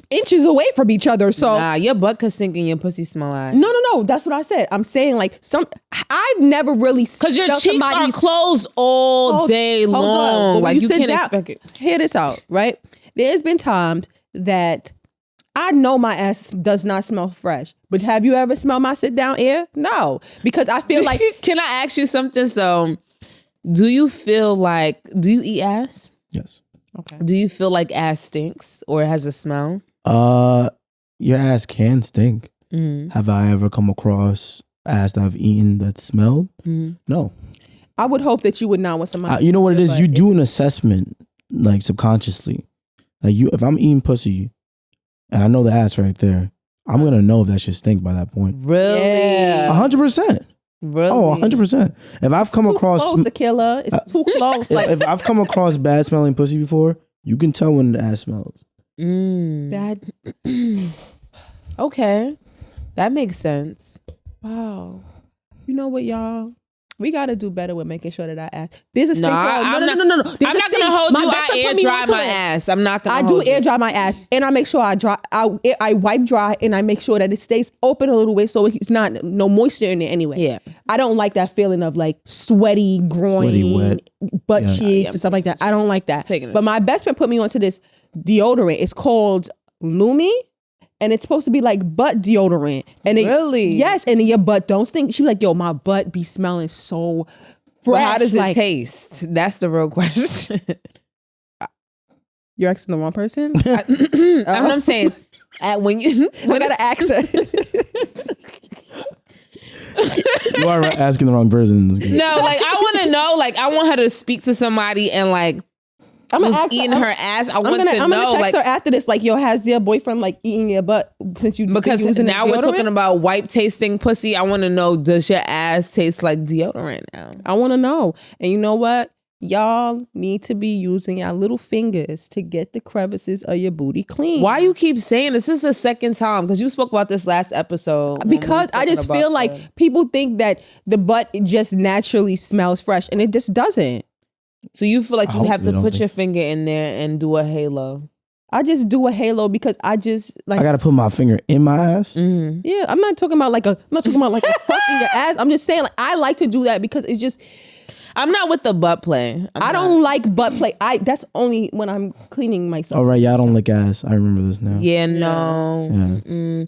inches away from each other. So your butt could stink and your pussy smell like. No. That's what I said. I'm saying like I've never really, because your cheeks are closed all day long. Like you can't expect it. Hear this out, right? There's been times that I know my ass does not smell fresh, but have you ever smelled my sit down ear? No, because I feel like. Can I ask you something? So, do you eat ass? Yes. Okay. Do you feel like ass stinks or it has a smell? Your ass can stink. Mm-hmm. Have I ever come across ass that I've eaten that smelled? Mm-hmm. No. I would hope that you would not want somebody. You know what it is? You do an assessment like subconsciously. Like if I'm eating pussy and I know the ass right there, I'm going to know if that shit stink by that point. Really? Yeah. 100%. Really? Oh, 100%. If I've come across... It's too close, Akila. It's too close. If I've come across bad smelling pussy before, you can tell when the ass smells. Bad. Okay. That makes sense. Wow. You know what, y'all? We got to do better with making sure that I ask. There's a thing called... No. I'm not going to hold you. I air dry my ass. I'm not going to I do air dry my ass. And I make sure I wipe dry and I make sure that it stays open a little bit so it's not no moisture in there anyway. Yeah. I don't like that feeling of like sweaty groin, wet butt cheeks and stuff like that. I don't like that. But my best friend put me onto this deodorant. It's called Lumi. And it's supposed to be like butt deodorant. And really? Yes. And your butt don't stink. She was like, yo, my butt be smelling so fresh. But how does it taste? That's the real question. You're asking the wrong person? That's what I'm saying. When you... I got to ask her. You are asking the wrong person. No, like I want to know, like I want her to speak to somebody and like I'm gonna eating her ass. I'm gonna text like, her after this. Like, yo, has your boyfriend like eating your butt since you? Because now we're talking about wipe tasting pussy. I want to know, does your ass taste like deodorant now? I want to know. And you know what? Y'all need to be using your little fingers to get the crevices of your booty clean. Why you keep saying this? This is the second time because you spoke about this last episode. Because I just feel like people think that the butt just naturally smells fresh, and it just doesn't. So you feel like you have to put your finger in there and do a halo? I just do a halo because I just like. I gotta put my finger in my ass. Mm-hmm. Yeah, I'm not talking about like a fucking your ass. I'm just saying like I like to do that because it's just. I'm not with the butt play. I don't like butt play. That's only when I'm cleaning myself. Oh right, yeah, I don't lick ass. I remember this now. Yeah, no. Yeah.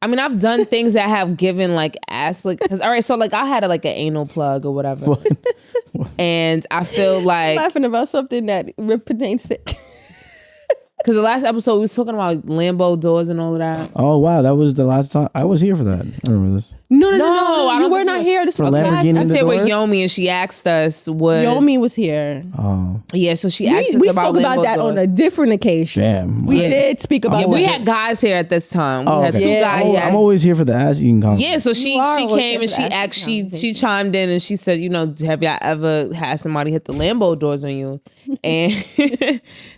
I mean, I've done things that have given like ass flick. Cause all right, so like I had an anal plug or whatever, and I feel like laughing about something that pertains to. Because the last episode we was talking about Lambo doors and all of that. Oh wow, that was the last time I was here for that. I remember this. No, you were not here. This for was Lamborghini. I was here with Yomi and she asked us what. Yomi was here. Oh yeah, so she asked us we about spoke about Lambo that doors. on a different occasion. damn. We did speak about. Yeah, we had guys here at this time. We had okay. two guys. Oh, I'm always here for the ass eating conversation. Yeah, so she always came and she here for the asked ass she chimed in and she said, you know, have y'all ever had somebody hit the Lambo doors on you? And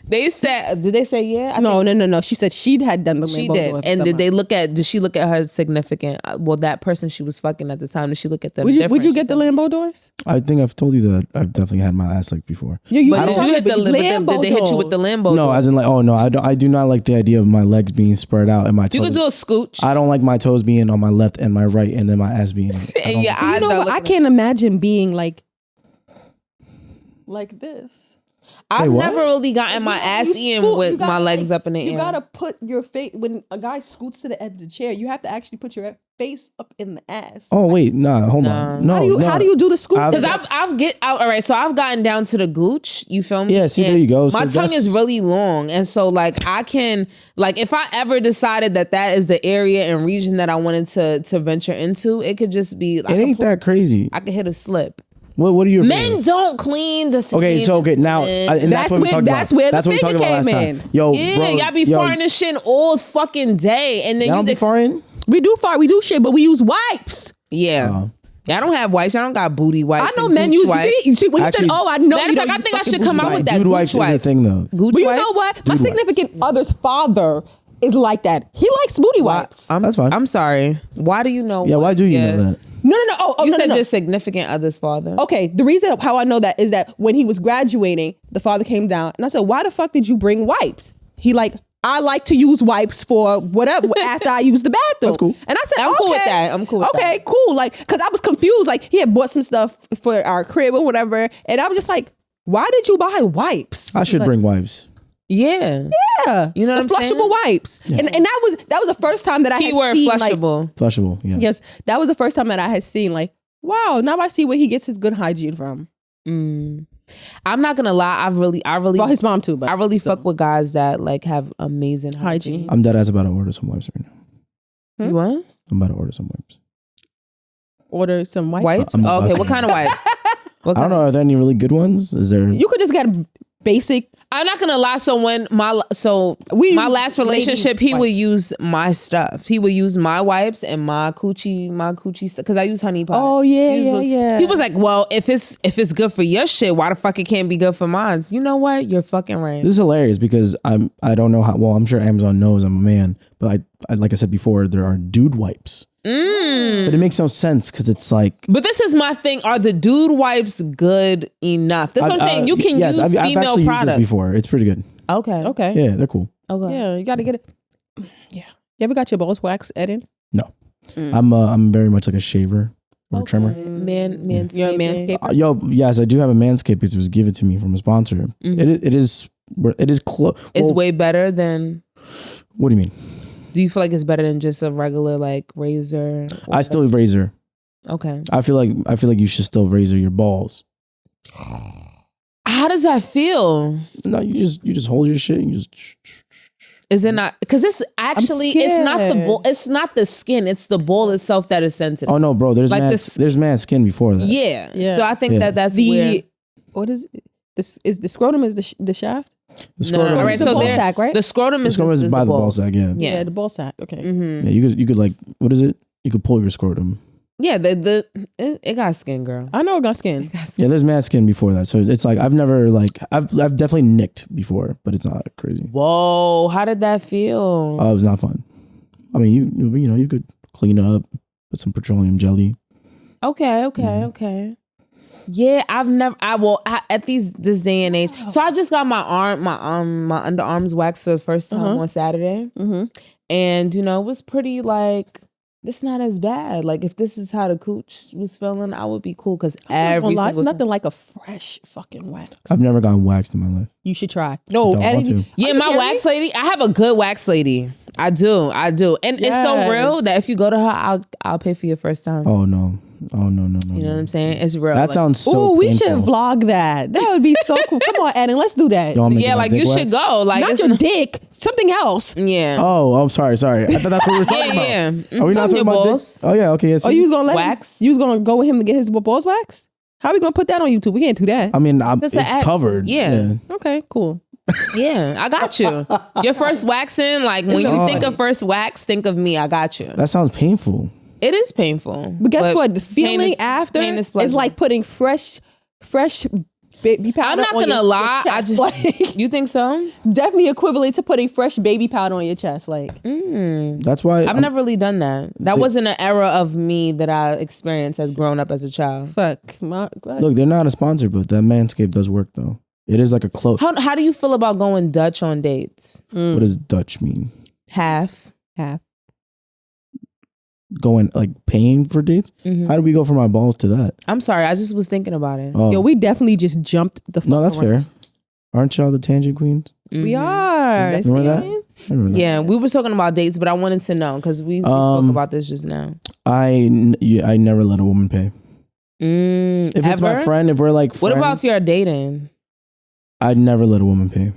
they said, did they say yeah? No. She said she had done the Lambo She did. doors. And did she look at her significant? Well, that person she was fucking at the time. Did she look at them? Would you get the Lambo doors? I think I've told you that I've definitely had my ass licked before. But did you hit the Lambo? Did they hit you with the Lambo? No, as in like, oh no, I do not like the idea of my legs being spread out and my toes. You could do a scooch. I don't like my toes being on my left and my right, and then my ass being. And your eyes. You know what? I can't imagine being like this. I've what? never really gotten my ass eaten with my legs up in the air. You gotta put your face when a guy scoots to the edge of the chair. You have to actually put your face up in the ass. Oh wait, hold on. No, how do you do the scoot? Because all right, so I've gotten down to the gooch. You feel me? Yeah, see, there you go. My tongue is really long, and so like I can like if I ever decided that is the area and region that I wanted to venture into, it could just be. It ain't that crazy. I could hit a slip. What are your Men don't clean the skin. Okay, now and that's what we talked about. That's where the what we talked about last came in. time. Yo, Yeah, bro, y'all be farting and shit all fucking day, and then y'all don't be farting. We do fart, we do shit, but we use wipes. Yeah. I don't have wipes. I don't got booty wipes. I know men use wipes. See, when you said, "Oh, I know," matter of fact, I think I should come out with that. Dude wipes is a thing though. Gooch but you wipes? know what? My significant other's father is like that. He likes booty wipes. That's fine. I'm sorry. Why do you know? Yeah, why do you know that? No. Oh, you no, said no. your significant other's father. Okay, the reason how I know that is that when he was graduating, the father came down and I said, "Why the fuck did you bring wipes?" He like, "I like to use wipes for whatever after I use the bathroom." That's cool. And I said, I'm cool with that. I'm cool with that. Okay, cool. Like, cause I was confused. Like, he had bought some stuff for our crib or whatever, and I was just like, "Why did you buy wipes?" I should bring wipes. Yeah. Yeah, you know what the I'm flushable saying? wipes, and that was the first time that I Keyword had seen flushable. Flushable. Yeah. yes, that was the first time that I had seen like, wow. Now I see where he gets his good hygiene from. I'm not gonna lie. I really. Well, his mom too, but I really fuck with guys that like have amazing hygiene. I'm dead ass about to order some wipes right now. You what? I'm about to order some wipes. Order some wipes. Wipes? I'm Okay, about what to. kind of wipes? I don't know. Are there any really good ones? Is there? You could just get a basic. I'm not gonna lie. So when my We my use last relationship, lady he would wipes. use my stuff. He would use my wipes and my coochie stuff because I use Honey Pot. Oh, yeah, He was- yeah. He was like, "Well, if it's good for your shit, why the fuck it can't be good for mine?" You know what? You're fucking right. This is hilarious because I don't know how well I'm sure Amazon knows I'm a man, but I like I said before, there are dude wipes. But it makes no sense because it's like. But this is my thing. Are the dude wipes good enough? That's what I'm saying. You can use I've female actually products used this before. It's pretty good. Okay. Yeah, they're cool. Okay. Yeah, you got to get it. Yeah. You ever got your balls waxed, Eden? No, I'm very much like a shaver or a trimmer. Manscaping. You're a manscaper? Yo, yes, I do have a Manscaped because it was given to me from a sponsor. It is close. It's way better than. What do you mean? Do you feel like it's better than just a regular like razor? I still razor. Okay. I feel like you should still razor your balls. How does that feel? No, you just hold your shit. And you just. Is it not? Because it's actually it's not the scared. ball. It's not the skin. It's the ball itself that is sensitive. Oh no, bro. There's Like mad, this- there's mad skin before that. Yeah. Yeah. So I think Yeah. that's weird. What is it? This is the scrotum is the shaft? The scrotum. All right, The so ball there- sack, right? The scrotum the is scrotum is by the ball balls. sack. Yeah. Yeah. the ball sack. Okay. Yeah. You could like what is it? You could pull your scrotum. Yeah, it got skin, girl. I know it got skin. Yeah, there's mad skin before that. So it's like I've definitely nicked before, but it's not crazy. Whoa, how did that feel? It was not fun. I mean, you could clean it up with some petroleum jelly. Okay. Yeah, at least this day and age. So I just got my underarms waxed for the first time on Saturday. And it was pretty like It's not as bad. Like if this is how the cooch was feeling, I would be cool because every it's single nothing like a fresh fucking wax. I've never gotten waxed in my life. You should try. No, I don't want to. Yeah, my wax lady. I have a good wax lady. I do, and it's so real that if you go to her, I'll pay for your first time. Oh no. You know what I'm saying? It's real. That sounds so. Ooh, we should vlog that. That would be so cool. Come on, Adam, let's do that. Yeah, like you should go. Like not your dick, something else. Yeah. Oh, I'm sorry. I thought that's what we were talking about. Yeah. Are we not talking about balls? Oh yeah. Okay. Yes. Oh, you was gonna wax? You was gonna go with him to get his balls waxed? How are we gonna put that on YouTube? We can't do that. I mean, it's covered. Yeah. Okay. Cool. Yeah, I got you. Your first waxing, like when you think of first wax, think of me. I got you. That sounds painful. It is painful. But guess what? The feeling after is like putting fresh baby powder. I'm not gonna lie. I just like, you think so? Definitely equivalent to putting fresh baby powder on your chest. Like that's why I've never really done that. That wasn't an era of me that I experienced as growing up as a child. Look, they're not a sponsor, but that Manscaped does work though. It is like a close. How do you feel about going Dutch on dates? What does Dutch mean? Half. Going like paying for dates? Mm-hmm. How do we go from my balls to that? I'm sorry, I just was thinking about it. Yo, we definitely just jumped the fuck No, that's around. fair. Aren't y'all the tangent queens? Mm-hmm. We are. Remember that? I remember that. Yeah, we were talking about dates, but I wanted to know because we spoke about this just now. I never let a woman pay. If it's my friend, if we're like friends, what about if you're dating? I'd never let a woman pay.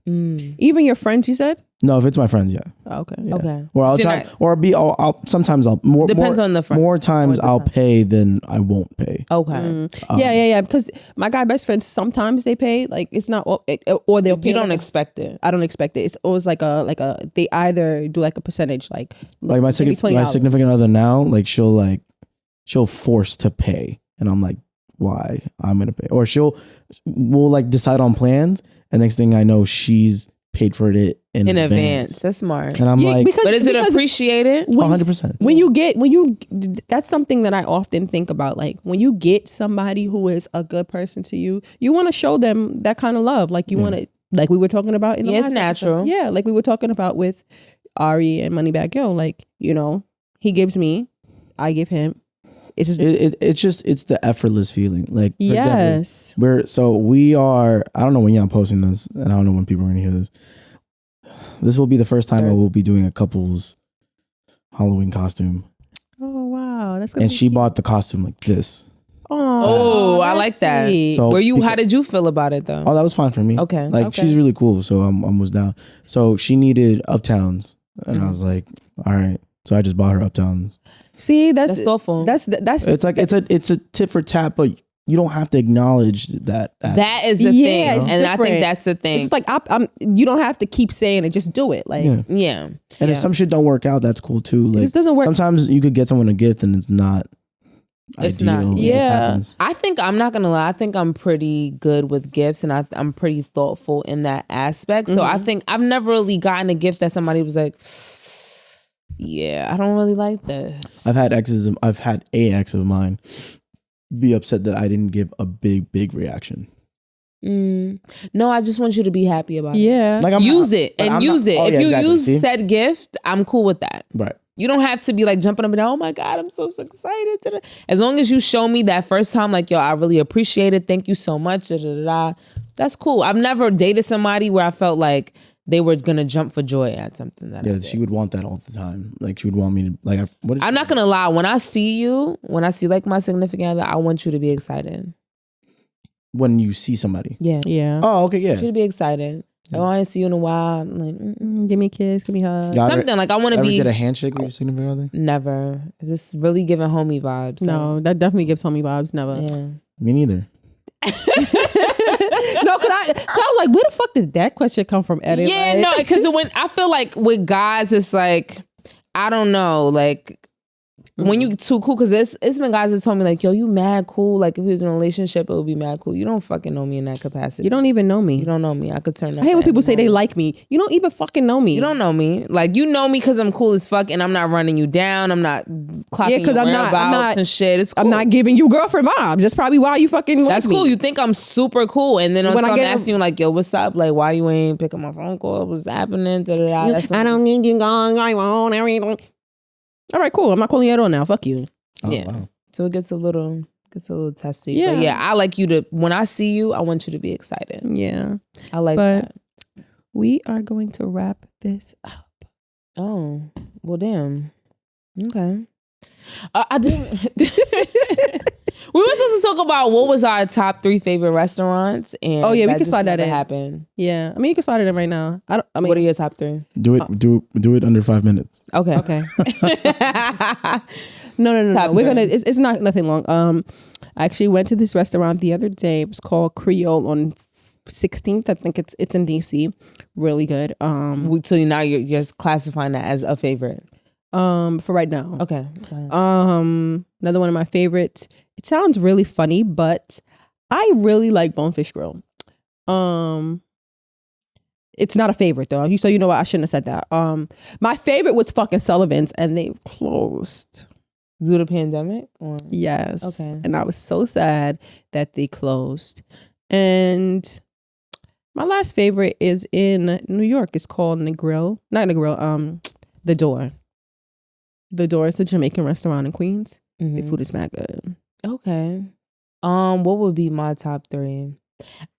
Even your friends, you said? No, if it's my friends, yeah. Oh, okay. Yeah. Okay. Or I'll try, or sometimes I'll more. Depends on the friend. More times I'll pay than I won't pay. Okay. Yeah. Because my guy best friends, sometimes they pay. Like it's not, or they'll pay. You don't expect it. I don't expect it. It's always like a. They either do like a percentage, like my significant other now, like she'll force to pay, and I'm like, why? I'm gonna pay, or we'll like decide on plans, and next thing I know, she's paid for it in advance. That's smart. And I'm like, but is it appreciated? 100%. That's something that I often think about. Like when you get somebody who is a good person to you, you want to show them that kind of love. Like you want to, like we were talking about in the last natural. episode. Yeah, like we were talking about with Ari and Moneybag Yo. Like, you know, he gives me, I give him. It's just it's the effortless feeling. Like for yes, example, we are. I don't know when y'all posting this, and I don't know when people are gonna hear this. This will be the first time I will be doing a couple's Halloween costume. Oh wow, that's good. And she bought the costume like this. Oh, I like that. So how did you feel about it though? Oh, that was fine for me. Okay, she's really cool, so I was down. So she needed Uptowns, and I was like, all right. So I just bought her Uptowns. See, that's thoughtful. That's it's like it's a tit for tat, but you don't have to acknowledge that. That is the thing, and different. I think that's the thing. It's like you don't have to keep saying it; just do it. Like yeah. And if some shit don't work out, that's cool too. Like this doesn't work. Sometimes you could get someone a gift and it's not. It's ideal. not. Yeah. I think I'm not gonna lie. I think I'm pretty good with gifts, and I'm pretty thoughtful in that aspect. So I think I've never really gotten a gift that somebody was like, yeah, I don't really like this. I've had a ex of mine be upset that I didn't give a big reaction. No, I just want you to be happy about it. Yeah. Like use it. If you use said gift, I'm cool with that. Right. You don't have to be like jumping up and down. Oh my God, I'm so excited. As long as you show me that first time, like, yo, I really appreciate it. Thank you so much. That's cool. I've never dated somebody where I felt like they were gonna jump for joy at something that I did. She would want that all the time. Like she would want me to like. I'm not gonna lie. When I see like my significant other, I want you to be excited. When you see somebody, yeah. Oh, okay, yeah. You should be excited. Yeah. Oh, I ain't see you in a while. I'm like, give me a kiss, give me a hug. Something like I want to be. Did a handshake with your significant other? Never. This really giving homie vibes. No, that definitely gives homie vibes. Never. Yeah. Me neither. No, cause I was like, where the fuck did that question come from, Eddie? Yeah, like, no, because when I feel like with guys, it's like I don't know, like when you too cool. Because it's been guys that told me like, yo, you mad cool. Like if we was in a relationship, it would be mad cool. You don't fucking know me in that capacity. You don't even know me. You don't know me. I could turn. I hate when people say they like me. You don't even fucking know me. You don't know me. Like you know me because I'm cool as fuck, and I'm not running you down. I'm not clocking your whereabouts and shit. It's cool. I'm not giving you girlfriend vibes. That's probably why you fucking. That's like cool. me. You think I'm super cool, and then I'm asking you like, yo, what's up? Like, why you ain't picking my phone call? What's happening? I don't need you going. I want everything. All right, cool. I'm not calling you at all now. Fuck you. Oh, Yeah. wow. So it gets a little testy. Yeah. But yeah, I like you to, when I see you, I want you to be excited. Yeah. I like that. We are going to wrap this up. Oh, well, damn. Okay. I didn't. We were supposed to talk about what was our top 3 favorite restaurants, and oh yeah, we can slide that in. Happen. Yeah, I mean you can slide it in right now. I mean, what are your top 3? Do it under 5 minutes. Okay. Okay. No. We're gonna. It's not nothing long. I actually went to this restaurant the other day. It was called Creole on 16th. I think it's in DC. Really good. So now you're just classifying that as a favorite. For right now. Okay. Another one of my favorites. It sounds really funny, but I really like Bonefish Grill. It's not a favorite though. So you know what? I shouldn't have said that. My favorite was fucking Sullivan's, and they closed. Due to the pandemic? Or? Yes. Okay. And I was so sad that they closed. And my last favorite is in New York. It's called The Door. The Door is a Jamaican restaurant in Queens. Mm-hmm. The food is mad good. Okay. What would be my top 3?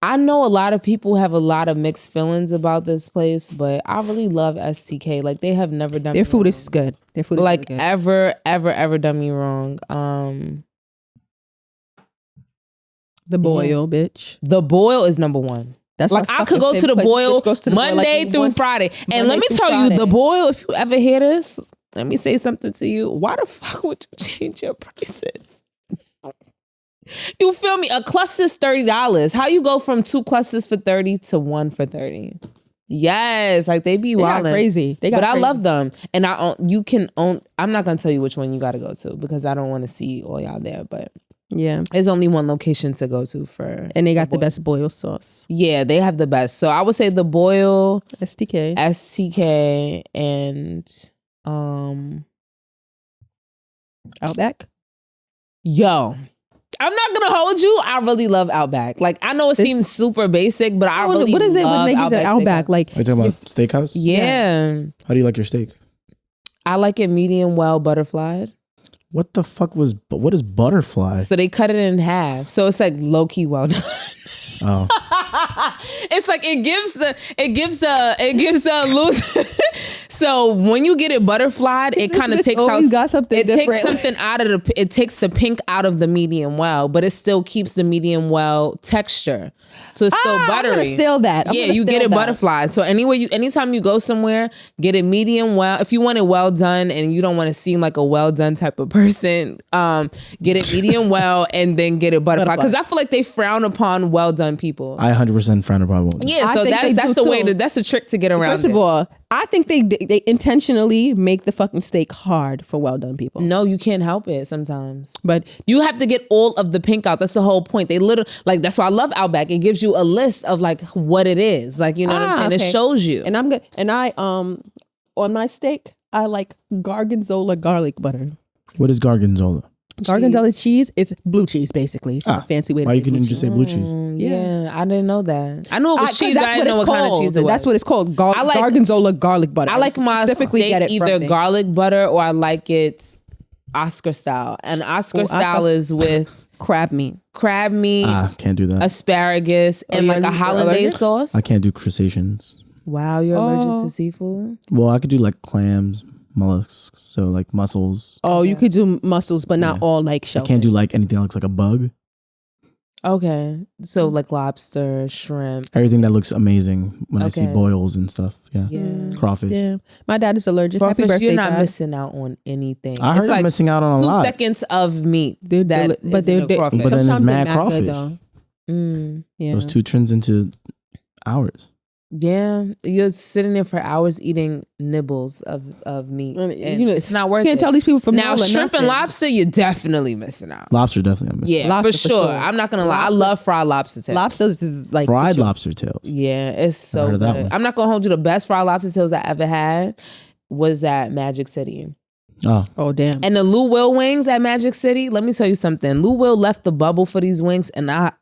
I know a lot of people have a lot of mixed feelings about this place, but I really love STK. Like, they have never done their me food wrong. is good. Their food is like really good. ever done me wrong. The Boil, bitch. The Boil is number 1. That's like, I could go to the Boil Monday through Friday. And let me tell you, the Boil, if you ever hear this, let me say something to you. Why the fuck would you change your prices? You feel me? A cluster's $30. How you go from 2 clusters for $30 to 1 for $30? Yes, like they be wild, crazy. But I love them, and I'm not gonna tell you which one you got to go to because I don't want to see all y'all there. But yeah, there's only one location to go to for, and they got the best boil sauce. Yeah, they have the best. So I would say the Boil, STK, and Outback. Yo, I'm not gonna hold you. I really love Outback. Like, I know it seems super basic, but I really what is it with love niggas at Outback? Like, Are you talking about steakhouse? Yeah. How do you like your steak? I like it medium well butterflied. What the fuck what is butterfly? So they cut it in half. So it's like low key well done. Oh. It's like it gives a loose. So when you get it butterflied, it kind of takes out. It takes something out of it takes the pink out of the medium well, but it still keeps the medium well texture. So it's still buttery. I'm gonna steal that. You get it butterflied. So anytime you go somewhere, get it medium well. If you want it well done and you don't want to seem like a well done type of person, get it medium well and then get it butterflied. Because I feel like they frown upon well done people. I 100% frown upon. Yeah, so that's the way that's a trick to get around. First of all, I think they intentionally make the fucking steak hard for well done people. No, you can't help it sometimes. But you have to get all of the pink out. That's the whole point. They literally, like, that's why I love Outback. It gives you a list of like what it is. Like, you know what I'm saying? Okay. It shows you. And I'm good. And I on my steak, I like Gorgonzola garlic butter. What is Gorgonzola? Gorgonzola cheese is blue cheese, basically. It's a fancy way to say why you couldn't just say blue cheese? Yeah, I didn't know that. I knew it was cheese, but I didn't know what kind of cheese it was. That's what it's called. Gorgonzola garlic butter. I like my steak either garlic butter or I like it Oscar style. And Oscar style is with crab meat. Can't do that. Asparagus and like a hollandaise sauce. I can't do crustaceans. Wow, you're allergic to seafood? Well, I could do like clams, mollusks, so like mussels. Oh, you could do mussels, but not all like shellfish. I can't do like anything that looks like a bug. Okay, so like lobster, shrimp, everything that looks amazing when I see boils and stuff. Yeah, crawfish. Yeah, my dad is allergic. Crawfish, happy birthday, you're not Dad. missing out on anything. I heard I'm missing out on a lot. 2 seconds of meat. But then there's mad crawfish. Yeah, those 2 turns into hours. Yeah, you're sitting there for hours eating nibbles of meat, and it's not worth it. You can't tell these people from now shrimp and lobster. You're definitely missing out. Lobster definitely I'm missing. Yeah, lobster for sure. I'm not gonna lie. I love fried lobster tails. Lobsters is like fried lobster tails. Yeah, it's so good. I'm not gonna hold you. The best fried lobster tails I ever had was at Magic City. Oh damn! And the Lou Will wings at Magic City. Let me tell you something. Lou Will left the bubble for these wings, and I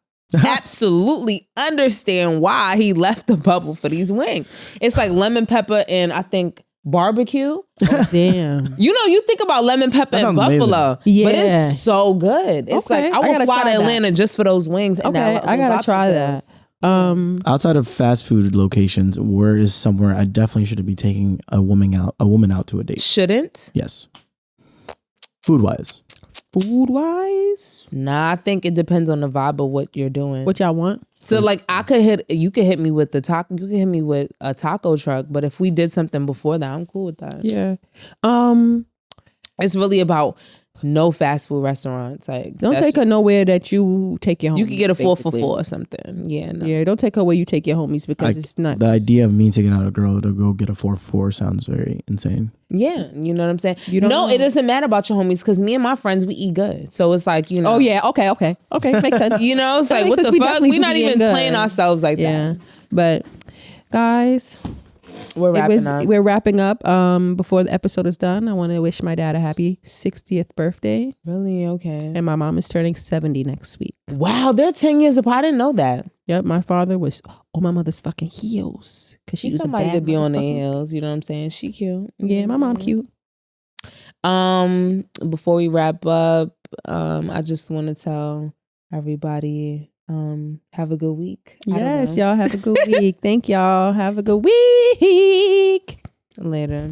absolutely understand why he left the bubble for these wings. It's like lemon pepper and I think barbecue. Damn. You think about lemon pepper and buffalo, amazing. but it's so good. It's Okay, I would fly to Atlanta just for those wings. And Okay, I gotta try that. Outside of fast food locations, where is somewhere I definitely shouldn't be taking a woman out to a date? Shouldn't? Yes. Food wise. Nah, I think it depends on the vibe of what you're doing. What y'all want? So like you could hit me with the taco, you could hit me with a taco truck, but if we did something before that, I'm cool with that. Yeah. It's really about no fast food restaurants. Like don't take her nowhere that you take your homies. You could get a 4 for basically. $4 or something. Yeah, no. Yeah, don't take her where you take your homies because it's not. The idea of me taking out a girl to go get a 4 for $4 sounds very insane. Yeah, you know what I'm saying? You don't know. It doesn't matter about your homies because me and my friends, we eat good. So it's like, you know. Oh, yeah. Okay. Makes sense. You know, it's That like, makes what sense. the We fuck? definitely We're not be even good. playing ourselves like Yeah. that. But, guys, we're wrapping up. Before the episode is done, I want to wish my dad a happy 60th birthday. Really? Okay. And my mom is turning 70 next week. Wow, they're 10 years apart. I didn't know that. Yep, my father was on my mother's fucking heels because she was somebody a bad to be on their motherfucker. heels. You know what I'm saying? She cute. Yeah, my mom cute. Before we wrap up, I just want to tell everybody, have a good week. Yes, y'all have a good week. Thank y'all. Have a good week. Later.